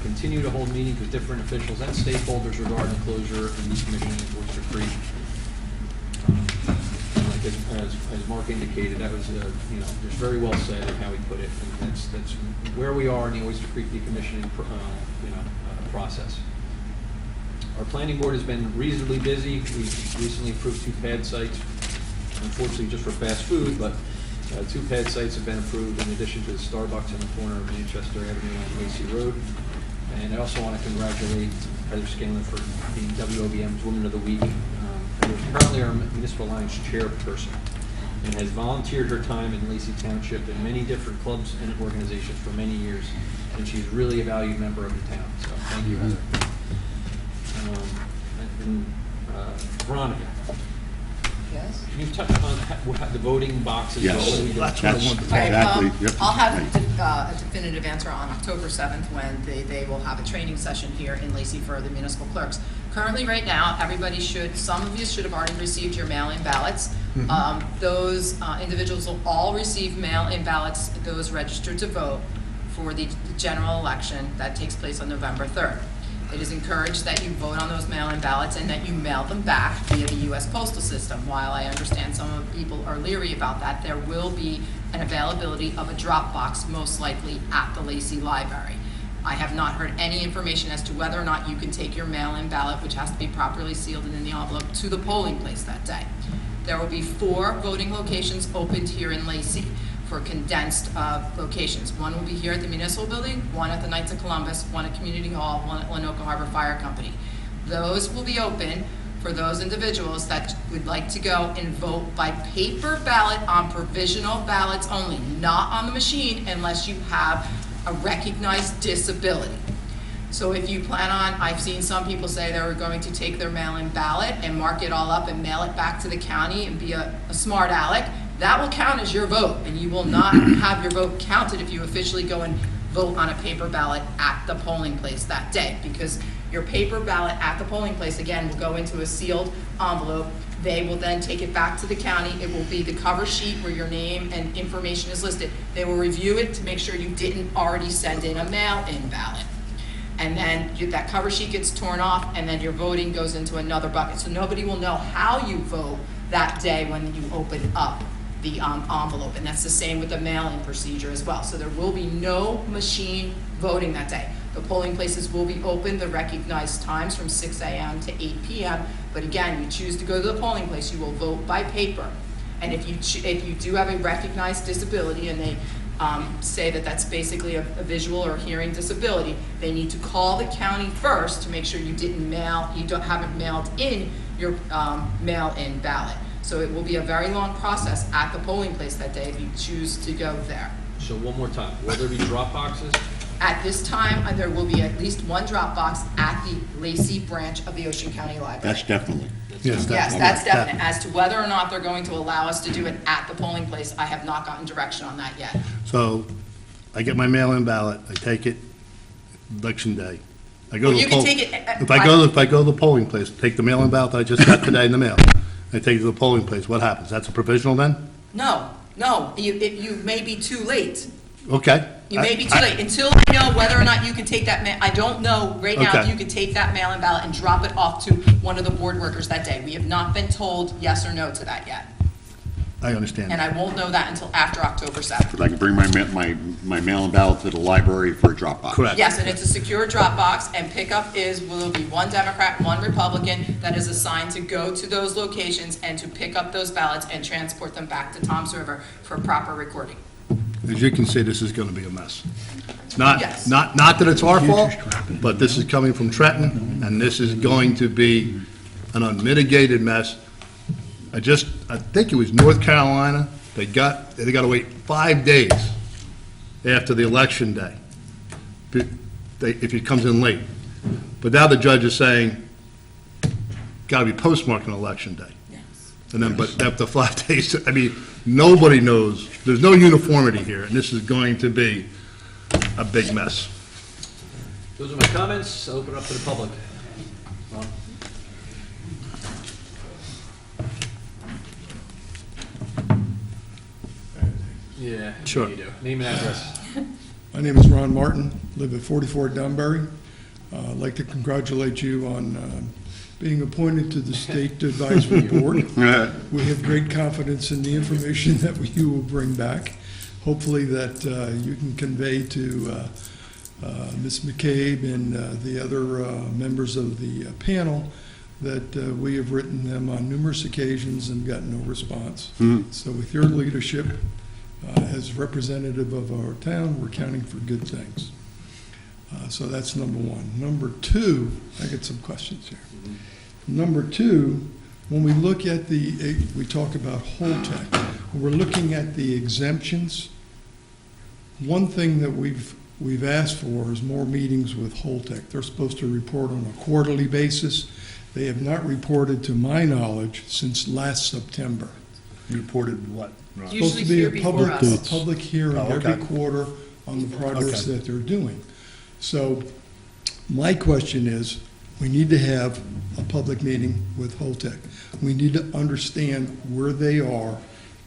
Continue to hold meetings with different officials and stakeholders regarding the closure of the decommissioning of Oyster Creek. Like as Mark indicated, that was just very well said in how he put it. And that's where we are in the Oyster Creek decommissioning process. Our planning board has been reasonably busy. We recently approved 2 pad sites, unfortunately just for fast food, but 2 pad sites have been approved in addition to the Starbucks on the corner of Manchester Avenue and Lacey Road. And I also want to congratulate Heather Scanlon for being WOBM's Woman of the Week. Heather is currently our Municipal Alliance chairperson and has volunteered her time in Lacey Township in many different clubs and organizations for many years. And she's really a valued member of the town. So thank you, Heather. Veronica, Yes? can you touch on the voting boxes? Yes. What do we do? That's what I wanted to Right, Exactly, yep. I'll have a definitive answer on October 7th when they will have a training session here in Lacey for the municipal clerks. Currently, right now, some of you should have already received your mail-in ballots. Those individuals will all receive mail-in ballots, those registered to vote for the general election that takes place on November 3rd. It is encouraged that you vote on those mail-in ballots and that you mail them back via the U.S. postal system. While I understand some people are leery about that, there will be an availability of a drop box, most likely at the Lacey Library. I have not heard any information as to whether or not you can take your mail-in ballot, which has to be properly sealed and in the envelope, to the polling place that day. There will be 4 voting locations opened here in Lacey for condensed locations. One will be here at the Municipal Building, one at the Knights of Columbus, one at Community Hall, one at Lenoka Harbor Fire Company. Those will be open for those individuals that would like to go and vote by paper ballot on provisional ballots only, not on the machine unless you have a recognized disability. So if you plan on, I've seen some people say they were going to take their mail-in ballot and mark it all up and mail it back to the county and be a smart aleck. That will count as your vote, and you will not have your vote counted if you officially go and vote on a paper ballot at the polling place that day, because your paper ballot at the polling place, again, will go into a sealed envelope. They will then take it back to the county. It will be the cover sheet where your name and information is listed. They will review it to make sure you didn't already send in a mail-in ballot. And then that cover sheet gets torn off, and then your voting goes into another bucket. So nobody will know how you vote that day when you open up the envelope, and that's the same with the mail-in procedure as well. So there will be no machine voting that day. The polling places will be open the recognized times from 6 a.m. to 8 p.m. But again, you choose to go to the polling place, you will vote by paper. And if you do have a recognized disability, and they say that that's basically a visual or hearing disability, they need to call the county first to make sure you haven't mailed in your mail-in ballot. So it will be a very long process at the polling place that day if you choose to go there. So one more time, will there be drop boxes? At this time, there will be at least one drop box at the Lacey branch of the Ocean County Library. That's definitely. Yes, Yes, that's definite. As to whether or not they're going to allow us to do it at the polling place, I have not gotten direction on that yet. So I get my mail-in ballot, I take it election day. I go Well, to you the can poll. take it, If I go to the polling place, take the mail-in ballot that I just got today in the mail, I take it to the polling place, what happens? That's a provisional then? No, you may be too late. Okay. You may be too late. Until I know whether or not you can take that I don't know right now if Okay. you can take that mail-in ballot and drop it off to one of the board workers that day. We have not been told yes or no to that yet. I understand. And I won't know that until after October 7th. But I can bring my mail-in ballot to the library for a drop box. Correct. Yes, and it's a secure drop box, and pickup will be one Democrat, one Republican that is assigned to go to those locations and to pick up those ballots and transport them back to Toms River for proper recording. As you can see, this is gonna be a mess. Yes. Not that it's our fault, but this is coming from Trenton, and this is going to be an unmitigated mess. I think it was North Carolina They got to wait 5 days after the election day if it comes in late. But now the judge is saying, got to be postmarked on election day. And then, but after 5 days, I mean, nobody knows, there's no uniformity here, and this is going to be a big mess. Those are my comments. I'll open up to the public. Ron? Yeah. Sure. you do. Name and address. My name is Ron Martin, live at 44 Dunbury. I'd like to congratulate you on being appointed to the State Advisory Board. We have great confidence in the information that you will bring back. Hopefully that you can convey to Ms. McCabe and the other members of the panel that we have written them on numerous occasions and gotten no response. So with your leadership, as representative of our town, we're counting for good things. So that's number one. Number two, I get some questions here. Number two, when we look at we talk about Holtec, when we're looking at the exemptions, one thing that we've asked for is more meetings with Holtec. They're supposed to report on a quarterly basis. They have not reported, to my knowledge, since last September. Reported what? Ron? Usually Supposed to be here a before us. public hearing Oh, okay. every quarter on the progress Okay. that they're doing. So my question is, we need to have a public meeting with Holtec. We need to understand where they are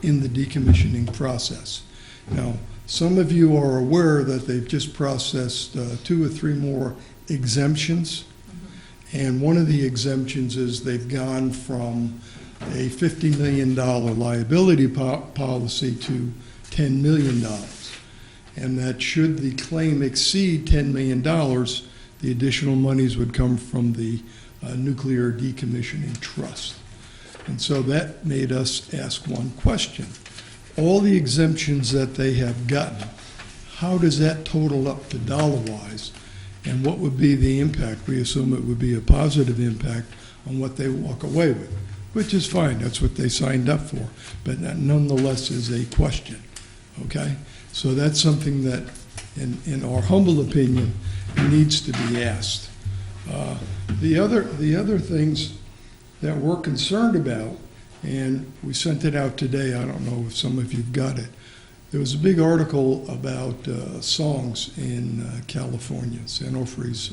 in the decommissioning process. Now, some of you are aware that they've just processed 2 or 3 more exemptions. And one of the exemptions is they've gone from a $50 million liability policy to $10 million. And that should the claim exceed $10 million, the additional monies would come from the Nuclear Decommissioning Trust. And so that made us ask one question. All the exemptions that they have gotten, how does that total up to dollar-wise? And what would be the impact? We assume it would be a positive impact on what they walk away with, which is fine. That's what they signed up for. But that nonetheless is a question, okay? So that's something that, in our humble opinion, needs to be asked. The other things that we're concerned about, and we sent it out today, I don't know if some of you've got it. There was a big article about songs in California, San Onofre's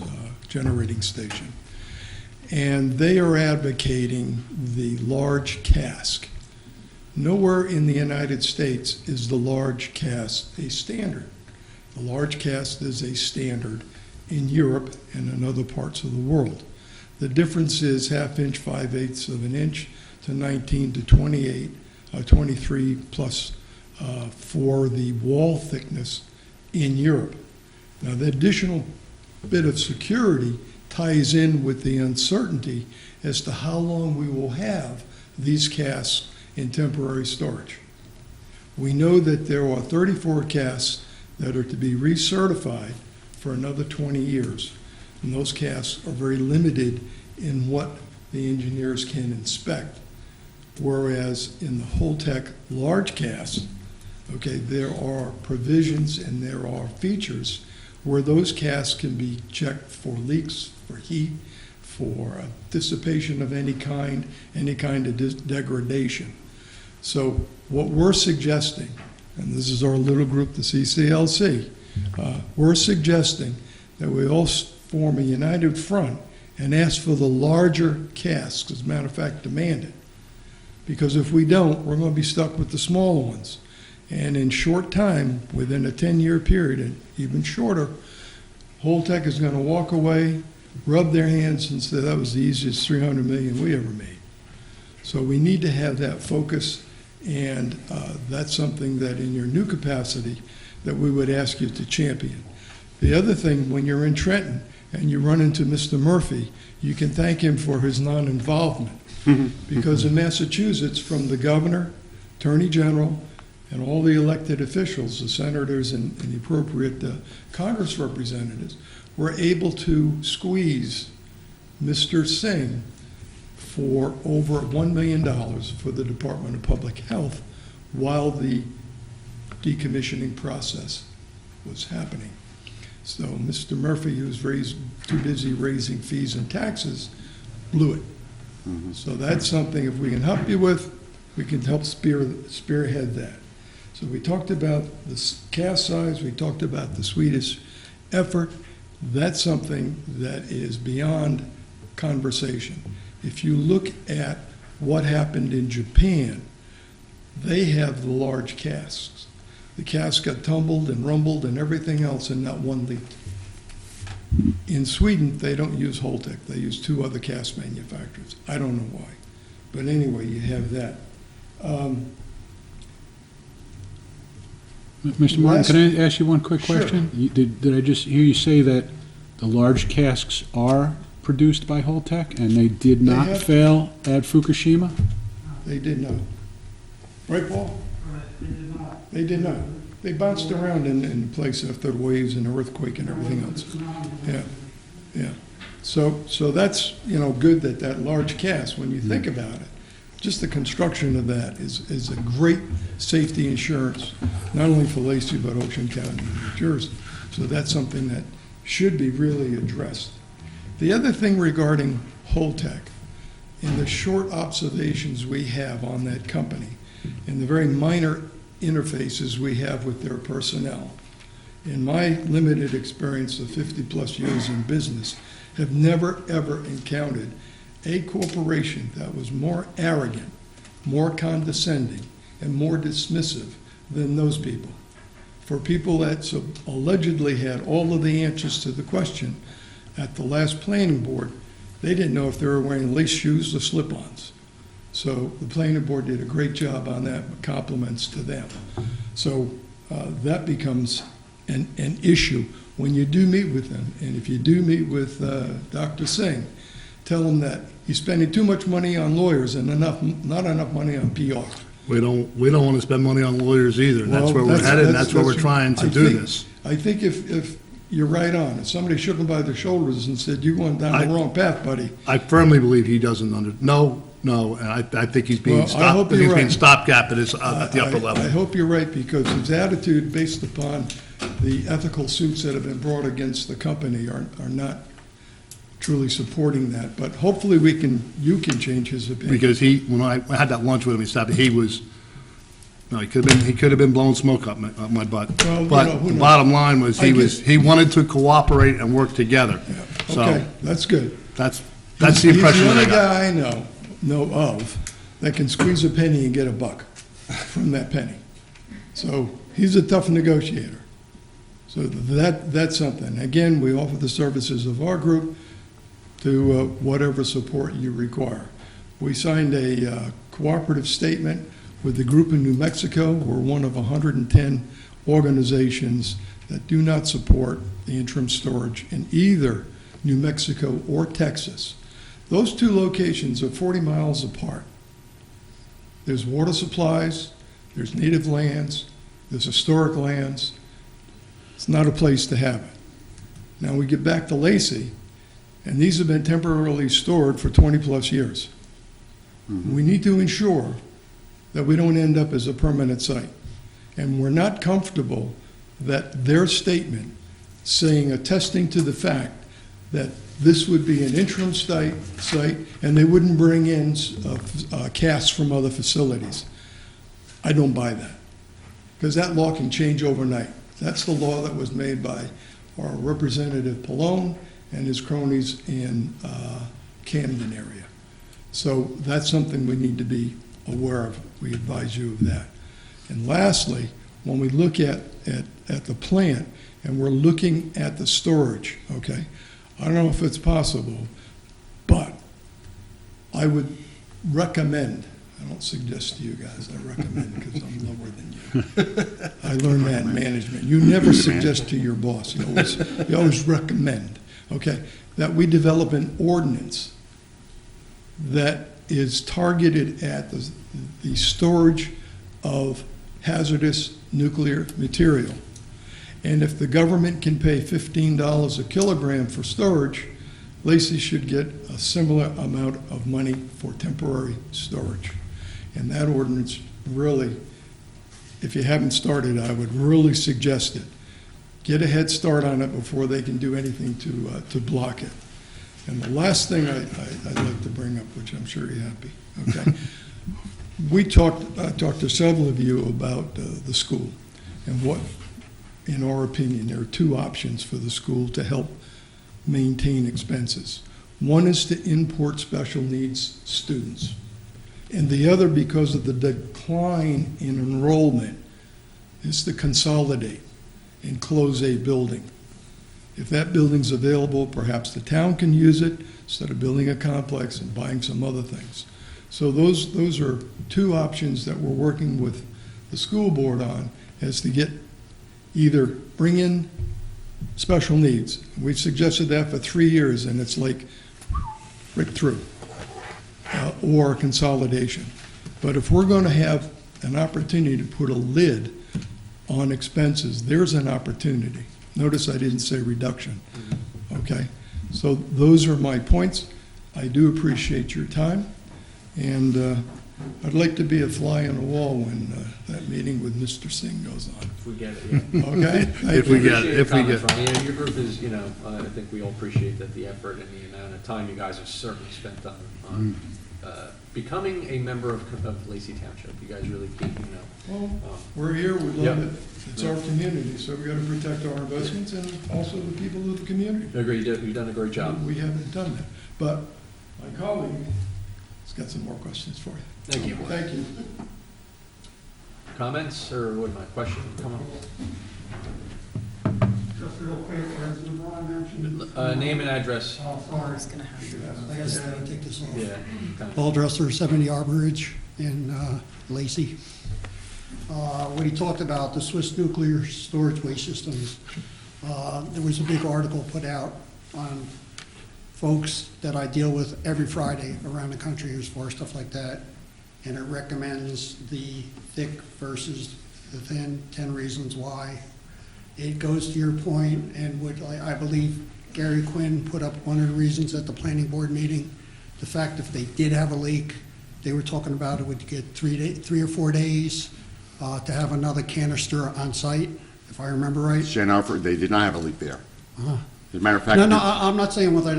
generating station. And they are advocating the large cask. Nowhere in the United States is the large cask a standard. The large cask is a standard in Europe and in other parts of the world. The difference is 1/2 inch, 5/8 of an inch to 19 to 28, 23 plus for the wall thickness in Europe. Now, the additional bit of security ties in with the uncertainty as to how long we will have these casks in temporary storage. We know that there are 34 casks that are to be recertified for another 20 years. And those casks are very limited in what the engineers can inspect. Whereas in the Holtec large casks, okay, there are provisions and there are features where those casks can be checked for leaks, for heat, for dissipation of any kind of degradation. So what we're suggesting, and this is our little group, the CCLC, we're suggesting that we all form a united front and ask for the larger casks, as a matter of fact, demand it. Because if we don't, we're going to be stuck with the smaller ones. And in short time, within a 10-year period, and even shorter, Holtec is going to walk away, rub their hands, and say that was the easiest $300 million we ever made. So we need to have that focus, and that's something that in your new capacity that we would ask you to champion. The other thing, when you're in Trenton and you run into Mr. Murphy, you can thank him for his non-involvement. Because in Massachusetts, from the governor, attorney general, and all the elected officials, the senators and the appropriate Congress representatives, were able to squeeze Mr. Singh for over $1 million for the Department of Public Health while the decommissioning process was happening. So Mr. Murphy, who was too busy raising fees and taxes, blew it. So that's something, if we can help you with, we can help spearhead that. So we talked about the cast size, we talked about the Swedish effort. That's something that is beyond conversation. If you look at what happened in Japan, they have the large casks. The casks got tumbled and rumbled and everything else and not one leaked. In Sweden, they don't use Holtec. They use two other cask manufacturers. I don't know why. But anyway, you have that. Mr. Martin, Last- can I ask you one quick Sure. question? Did I just hear you say that the large casks are produced by Holtec and they did They not have- fail at Fukushima? They did not. Right, Paul? They did not. They bounced around in place after the waves and earthquake and everything else. Yeah, yeah. So that's, good that large cast, when you think about it, just the construction of that is a great safety insurance, not only for Lacey, but Ocean County, New Jersey. So that's something that should be really addressed. The other thing regarding Holtec, in the short observations we have on that company, in the very minor interfaces we have with their personnel, in my limited experience of 50-plus years in business, have never, ever encountered a corporation that was more arrogant, more condescending, and more dismissive than those people. For people that so allegedly had all of the answers to the question at the last planning board, they didn't know if they were wearing lace shoes or slip-ons. So the planning board did a great job on that, compliments to them. So that becomes an issue when you do meet with them. And if you do meet with Dr. Singh, tell him that he's spending too much money on lawyers and not enough money on PR. We don't want to spend money on lawyers either. That's Well, where we're headed, and that's where we're trying to I do think- this. I think if you're right on, if somebody shook him by the shoulders and said, "You're going down I- the wrong path, buddy," I firmly believe he doesn't no, and I think he's being Well, I hope he's you're being right. stopgap at the upper I level. hope you're right, because his attitude, based upon the ethical suits that have been brought against the company, are not truly supporting that. But hopefully you can change his opinion. Because when I had that lunch with him, he stopped, he could have been blowing smoke up my butt. Well, But who the knows? bottom line was, I he wanted to cooperate and work together. So Okay, that's good. that's the impression that I He's the got. only guy I know of that can squeeze a penny and get a buck from that penny. So he's a tough negotiator. So that's something. Again, we offer the services of our group to whatever support you require. We signed a cooperative statement with the group in New Mexico. We're one of 110 organizations that do not support the interim storage in either New Mexico or Texas. Those two locations are 40 miles apart. There's water supplies, there's native lands, there's historic lands. It's not a place to have it. Now we get back to Lacey, and these have been temporarily stored for 20-plus years. We need to ensure that we don't end up as a permanent site. And we're not comfortable that their statement attesting to the fact that this would be an interim site, and they wouldn't bring in casts from other facilities. I don't buy that, because that law can change overnight. That's the law that was made by our Representative Pallone and his cronies in Camden area. So that's something we need to be aware of. We advise you of that. And lastly, when we look at the plant and we're looking at the storage, okay, I don't know if it's possible, but I would recommend, I don't suggest to you guys, I recommend because I'm lower than you. I learned that in management. You never suggest to your boss, you always recommend, okay, that we develop an ordinance that is targeted at the storage of hazardous nuclear material. And if the government can pay $15 a kilogram for storage, Lacey should get a similar amount of money for temporary storage. And that ordinance really if you haven't started, I would really suggest it. Get a head start on it before they can do anything to block it. And the last thing I'd like to bring up, which I'm sure you're happy, okay? I talked to several of you about the school and what, in our opinion, there are two options for the school to help maintain expenses. One is to import special needs students, and the other, because of the decline in enrollment, is to consolidate and close a building. If that building's available, perhaps the town can use it instead of building a complex and buying some other things. So those are two options that we're working with the school board on, as to get, either bring in special needs. We've suggested that for 3 years, and it's like right through, or consolidation. But if we're going to have an opportunity to put a lid on expenses, there's an opportunity. Notice I didn't say reduction, okay? So those are my points. I do appreciate your time, and I'd like to be a fly on the wall when that meeting with Mr. Singh goes on. If we get it, yeah. Okay? If we get, Appreciate if we your get. comments, Ron. Yeah, your group is, I think we all appreciate that the effort and the amount of time you guys have certainly spent on becoming a member of Lacey Township. You guys really keep, Well, we're here, we Yeah. love it. It's our community, so we gotta protect our investments and also the people of the community. I agree, you've done a great job. We haven't done that. But my colleague has got some more questions for you. Thank you. Thank you. Comments, or what, my question, come on? Just real quick, as Ron mentioned. Name and address. Oh, sorry. I guess I gotta take this off. Yeah. kind of. Paul Dressler, 70 Arbor Ridge in Lacey. When he talked about the Swiss nuclear storage waste systems, there was a big article put out on folks that I deal with every Friday around the country as far as stuff like that. And it recommends the thick versus the thin, 10 reasons why. It goes to your point, and what I believe Gary Quinn put up one of the reasons at the planning board meeting, the fact if they did have a leak, they were talking about it would get 3 or 4 days to have another canister on site, if I remember right. St. Alfred, they did not have a leak there. Uh-huh. As a matter of fact. No, I'm not saying with that,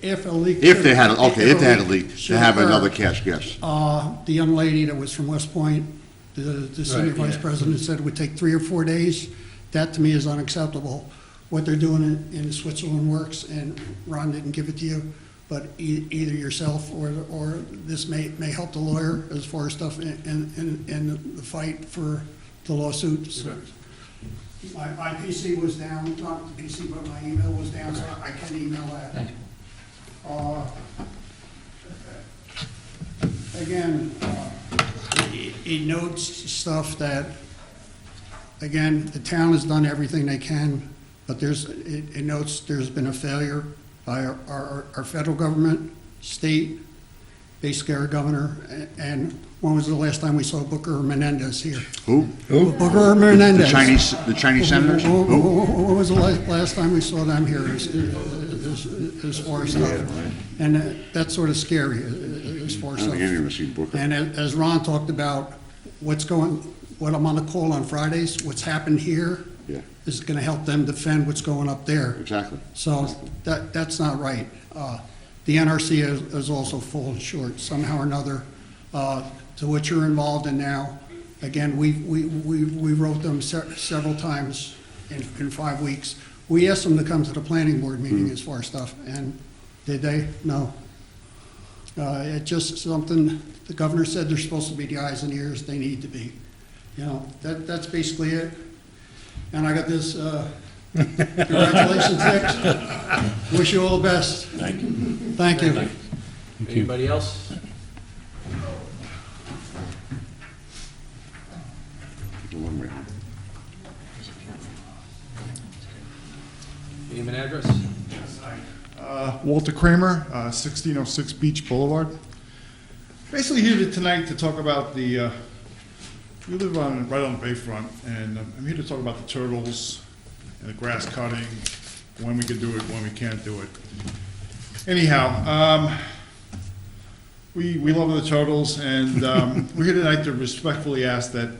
if a leak. If they had, if they had a leak, should to have occur. another cash, yes. The young lady that was from West Point, the senior Right, vice yeah. president, said it would take 3 or 4 days. That to me is unacceptable. What they're doing in Switzerland works, and Ron didn't give it to you, but either yourself or this may help the lawyer as far as stuff in the fight for the lawsuits. Okay. My PC was down, not the PC, but my email was down, so I can email that. Thank you. Again, he notes stuff that, again, the town has done everything they can, but it notes there's been a failure by our federal government, state, basically our governor, and when was the last time we saw Booker Menendez here? Who? Booker Menendez. The Chinese senators? Who? When was the last time we saw them here as far as stuff? And that's sort of scary as far I as don't think any of stuff. us see Booker. And as Ron talked about, what I'm on the call on Fridays, what's happened here Yeah, is going to help them defend what's going up there. exactly. So that's not right. The NRC has also fallen short somehow or another to what you're involved in now. Again, we wrote them several times in 5 weeks. We asked them to come to the planning board meeting as far as stuff, and did they? No. It's just something, the governor said they're supposed to be the eyes and ears they need to be. You know, that's basically it. And I got this, congratulations, Dick. Wish you all the best. Thank you. Thank you. Anybody else? Name and address? Walter Kramer, 1606 Beach Boulevard. Basically here tonight to talk about we live right on the bayfront, and I'm here to talk about the turtles and the grass cutting, when we can do it, when we can't do it. Anyhow, we love the turtles, and we're here tonight to respectfully ask that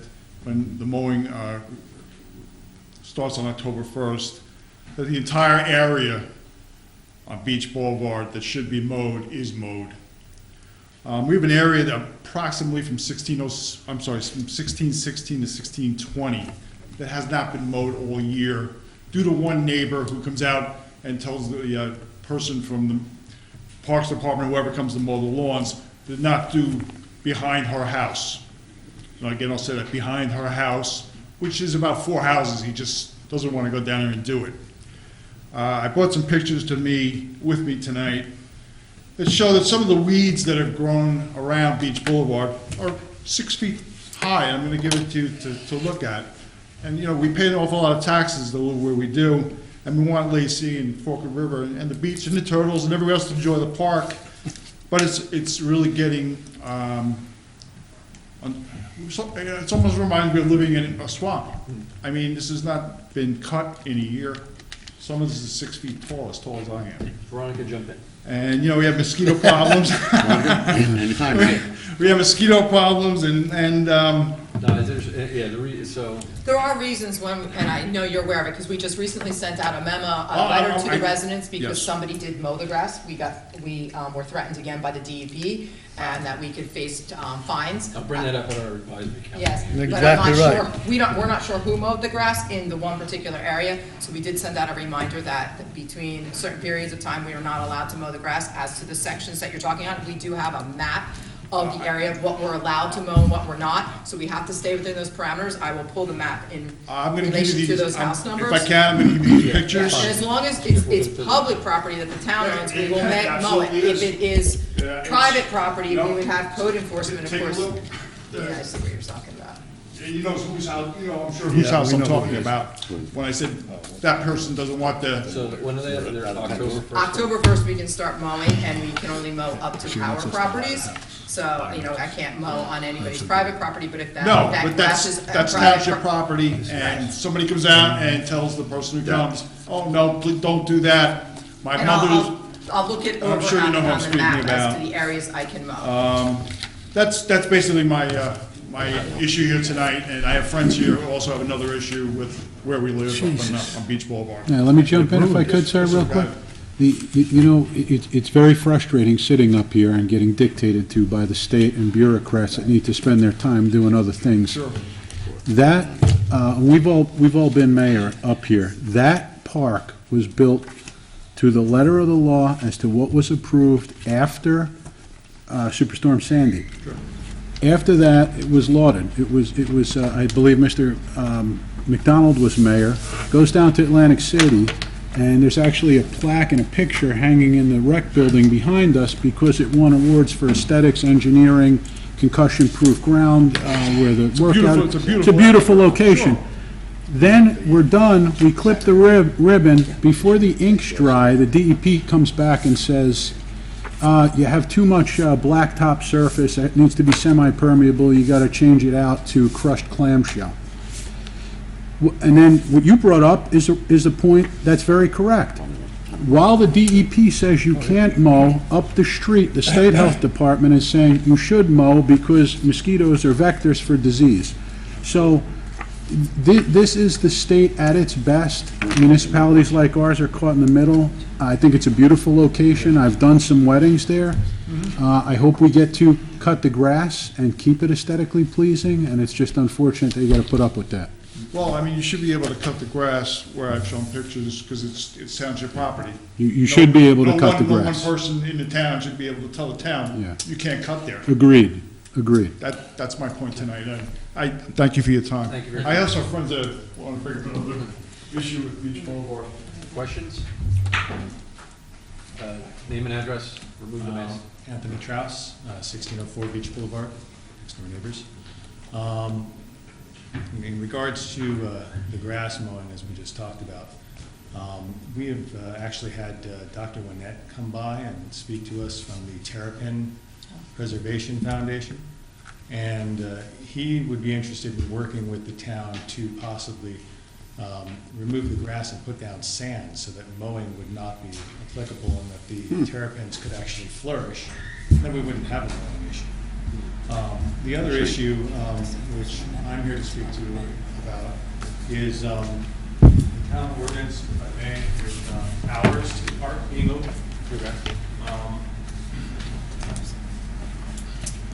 when the mowing starts on October 1st, that the entire area on Beach Boulevard that should be mowed is mowed. We have an area that approximately from 1616 to 1620 that has not been mowed all year due to one neighbor who comes out and tells the person from the Parks Department, whoever comes to mow the lawns, did not do behind her house. So again, I'll say that behind her house, which is about 4 houses, he just doesn't want to go down there and do it. I brought some pictures with me tonight that show that some of the weeds that have grown around Beach Boulevard are 6 feet high. I'm going to give it to you to look at. And, you know, we pay an awful lot of taxes where we do, and we want Lacey and Forked River and the beach and the turtles and everybody else to enjoy the park. But it's really getting, it's almost reminds me of living in a swamp. I mean, this has not been cut in a year. Some of this is 6 feet tall as I am. Veronica, jump in. And, you know, we have mosquito problems. Anytime, man. We have mosquito problems and No, so, There are reasons when, and I know you're aware of it, because we just recently sent out a letter to the residents because yes. somebody did mow the grass. We were threatened again by the DEP, and that we could face fines. I'll bring that up at our advisory council. Yes, but I'm Exactly not right. sure, we're not sure who mowed the grass in the one particular area, so we did send out a reminder that between certain periods of time, we are not allowed to mow the grass. As to the sections that you're talking on, we do have a map of the area of what we're allowed to mow and what we're not, so we have to stay within those parameters. I will pull the map in I'm going to give relation you to these. those house numbers. If I can, I'm going to give you these pictures. And as long as it's public property that the town owns, we will mow it. Absolutely If is. it is Yeah, it's- private property, we No. would have code enforcement, of Take a course. look. Yeah, I see what you're talking about. You know whose house, you know, I'm sure whose Yeah, house we I'm know who talking it is. about. When I said that person doesn't want the, So when are they're October 1st? October 1st, we can start mowing, and we can only mow up to our properties. So, you know, I can't mow on anybody's private property, but if that no, that but grass that's is a township private property, and somebody comes out and tells the person who comes, oh, no, please don't do that. My And mother's, I'll look it I'm over sure you know on who I'm the speaking map as about. to the areas I can mow. that's basically my issue here tonight, and I have friends here who also have another issue with where we live up on Beach Boulevard. Now, let me jump in if I could, sir, real quick. You know, it's very frustrating sitting up here and getting dictated to by the state and bureaucrats that need to spend their time doing other things. Sure. That, we've all been mayor up here. That park was built to the letter of the law as to what was approved after Superstorm Sandy. After that, it was lauded. It was, I believe Mr. McDonald was mayor, goes down to Atlantic City, and there's actually a plaque and a picture hanging in the rec building behind us because it won awards for aesthetics, engineering, concussion-proof ground, where the workout. it's a beautiful location. Then we're done, we clip the ribbon, before the ink's dry, the DEP comes back and says, you have too much blacktop surface, it needs to be semi-permeable, you gotta change it out to crushed clamshell. And then what you brought up is a point that's very correct. While the DEP says you can't mow, up the street, the State Health Department is saying you should mow because mosquitoes are vectors for disease. So this is the state at its best. Municipalities like ours are caught in the middle. I think it's a beautiful location. I've done some weddings there. I hope we get to cut the grass and keep it aesthetically pleasing, and it's just unfortunate that you gotta put up with that. Well, I mean, you should be able to cut the grass where I've shown pictures, because it's township property. You should be able to cut the No grass. one person in the town should be able to tell the Yeah. town, you can't cut there. Agreed. That's my point tonight. I thank you for your time. Thank you very I also have friends that want to bring up another issue with Beach Boulevard. Questions? Name and address, remove the mask. Anthony Traus, 1604 Beach Boulevard, next door neighbors. In regards to the grass mowing, as we just talked about, we have actually had Dr. Winnett come by and speak to us from the Terrapin Preservation Foundation. And he would be interested in working with the town to possibly remove the grass and put down sand so that mowing would not be applicable and that the terrapins could actually flourish. Then we wouldn't have a mowing issue. The other issue, which I'm here to speak to you about, is the town ordinance, if I may, with hours to the park being open.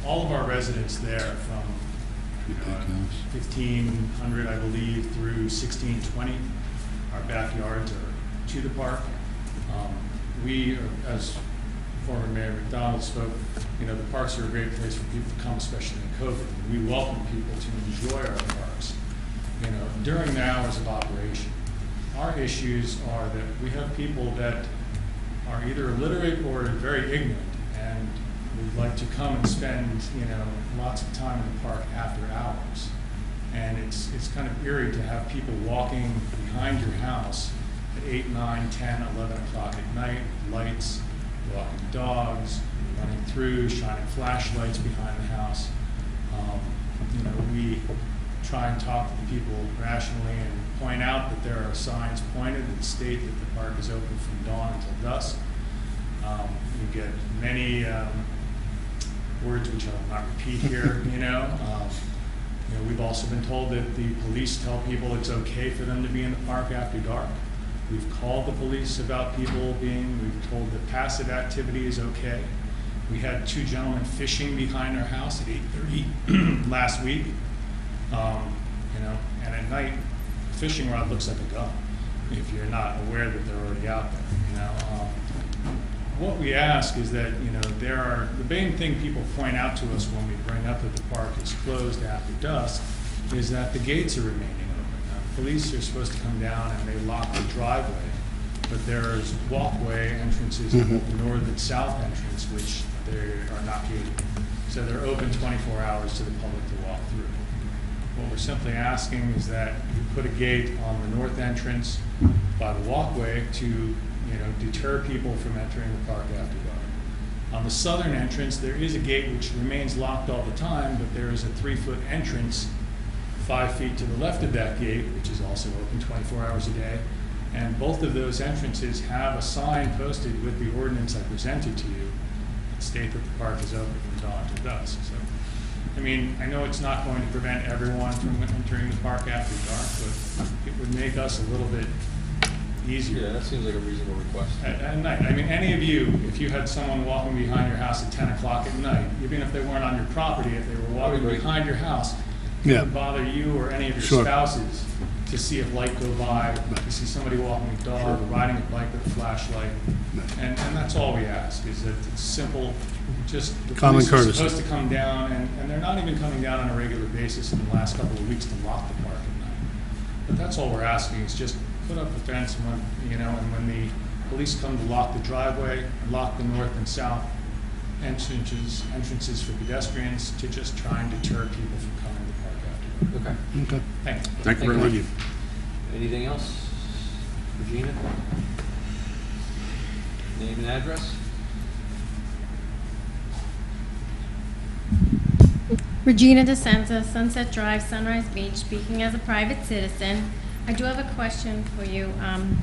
All of our residents there from 1500, I believe, through 1620, our backyards are to the park. We, are, as former Mayor McDonald spoke, you know, the parks are a great place for people to come, especially in COVID. We welcome people to enjoy our parks, you know, during the hours of operation. Our issues are that we have people that are either illiterate or very ignorant, and would like to come and spend, you know, lots of time in the park after hours. And it's kind of eerie to have people walking behind your house at 8, 9, 10, 11 o'clock at night, lights, walking dogs, running through, shining flashlights behind the house. You know, we try and talk to the people rationally and point out that there are signs pointed that state that the park is open from dawn until dusk. You get many words which I'll not repeat here, you know. You know, we've also been told that the police tell people it's okay for them to be in the park after dark. We've called the police about people we've told that passive activity is okay. We had 2 gentlemen fishing behind our house at 8:30 last week. You know, and at night, a fishing rod looks like a gun if you're not aware that they're already out there, you know. What we ask is that, you know, the main thing people point out to us when we bring up that the park is closed after dusk is that the gates are remaining open. Now, police are supposed to come down and they lock the driveway, but there's walkway entrances in both the north and south entrance which they are not gated. So they're open 24 hours to the public to walk through. What we're simply asking is that you put a gate on the north entrance by the walkway to, you know, deter people from entering the park after dark. On the southern entrance, there is a gate which remains locked all the time, but there is a 3-foot entrance 5 feet to the left of that gate, which is also open 24 hours a day. And both of those entrances have a sign posted with the ordinance I presented to you that state that the park is open from dawn to dusk. So, I mean, I know it's not going to prevent everyone from entering the park after dark, but it would make us a little bit easier. Yeah, that seems like a reasonable request. At night. I mean, any of you, if you had someone walking behind your house at 10 o'clock at night, even if they weren't on your property, if they were walking behind your house, it Yeah. would bother you or any of your Sure. spouses to see a light go by, to see somebody walking a dog or riding a bike with a flashlight. And that's all we ask, is that it's simple, just the Common police are courtesy. supposed to come down, and they're not even coming down on a regular basis in the last couple of weeks to lock the park at night. But that's all we're asking, is just put up a fence when, you know, and when the police come to lock the driveway, lock the north and south entrances for pedestrians, to just try and deter people from coming to the park after dark. Okay. Okay. Thank you. Thank you very Thank much. Anything else? Regina? Name and address? Regina DeSenza, Sunset Drive, Sunrise Beach, speaking as a private citizen. I do have a question for you,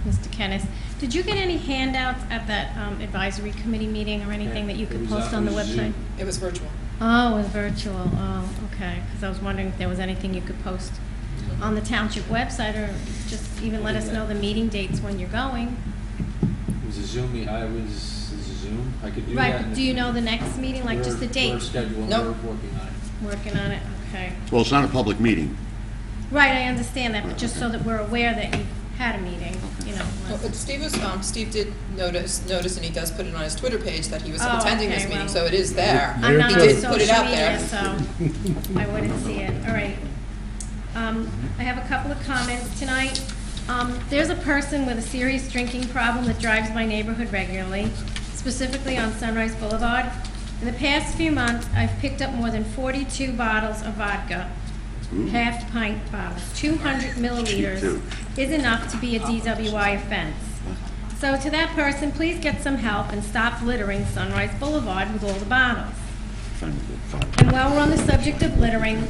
Mr. Kennis. Did you get any handouts at that advisory committee meeting or anything that you It could was post on on the the website? Zoom. It was virtual. Oh, it was virtual. Oh, okay. Because I was wondering if there was anything you could post on the township website, or just even let us know the meeting dates when you're going. It was a Zoom, it was a Zoom, I could do that. Right, but do you know the next meeting, like just the We're date? scheduling, Nope. we're working on it. Working on it, okay. Well, it's not a public meeting. Right, I understand that, but just so that we're aware that you had a meeting, you know. Well, but Steve did notice, and he does put it on his Twitter page that he was Oh, attending this okay, meeting, well. so it is there. I'm not He on did social put it out media, there. so I wouldn't see it. All right. I have a couple of comments tonight. There's a person with a serious drinking problem that drives my neighborhood regularly, specifically on Sunrise Boulevard. In the past few months, I've picked up more than 42 bottles of vodka, half pint bottles. 200 milliliters is enough to be a DWI offense. So to that person, please get some help and stop littering Sunrise Boulevard with all the bottles. And while we're on the subject of littering,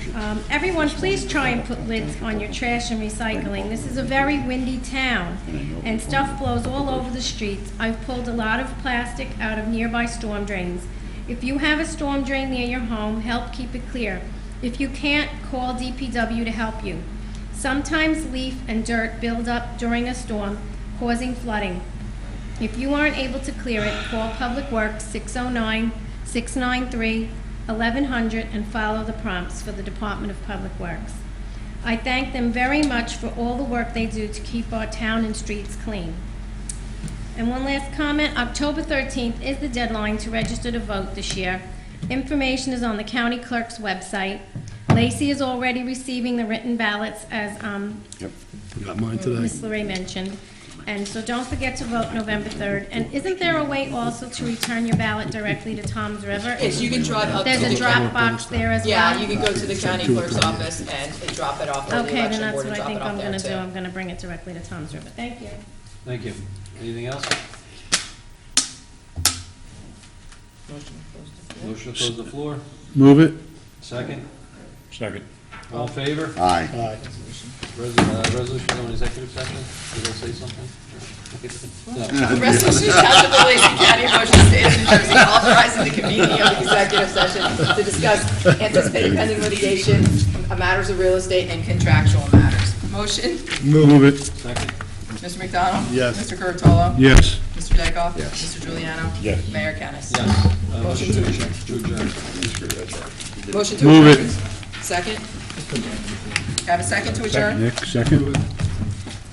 everyone please try and put lids on your trash and recycling. This is a very windy town, and stuff blows all over the streets. I've pulled a lot of plastic out of nearby storm drains, If you have a storm drain near your home, help keep it clear. If you can't, call DPW to help you. Sometimes leaf and dirt build up during a storm, causing flooding. If you aren't able to clear it, call Public Works 609-693-1100 and follow the prompts for the Department of Public Works. I thank them very much for all the work they do to keep our town and streets clean. And one last comment, October 13th is the deadline to register to vote this year. Information is on the county clerk's website. Lacey is already receiving the written ballots, as Got mine today. Ms. LeRae mentioned. And so don't forget to vote November 3rd. And isn't there a way also to return your ballot directly to Tom's River? Yes, you can drive up to There's a the. drop box there as well? Yeah, you can go to the county clerk's office and drop it off, or the Okay, then election that's board what and I drop it think off I'm there gonna do. too. I'm gonna bring it directly to Tom's River. Thank you. Thank you. Anything else? Motion to close the floor. Move it. Second. Second. All in favor? Aye. Resolution on executive session? Did I say something? No. Resolution to Township of Lacey County, Ocean State of New Jersey, authorizing the convening of the executive session to discuss anticipated pending litigation, matters of real estate, and contractual matters. Motion, Move it. Second. Mr. McDonald? Yes. Mr. Curatolo? Yes. Mr. Dykoff? Yes. Mr. Juliano? Yes. Mayor Kennas? Yes. Motion to adjourn. Motion to Move adjourn. it. Second? Have a second to adjourn? Nick, second.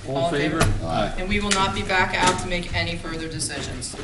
All in favor? Aye. And we will not be back out to make any further decisions.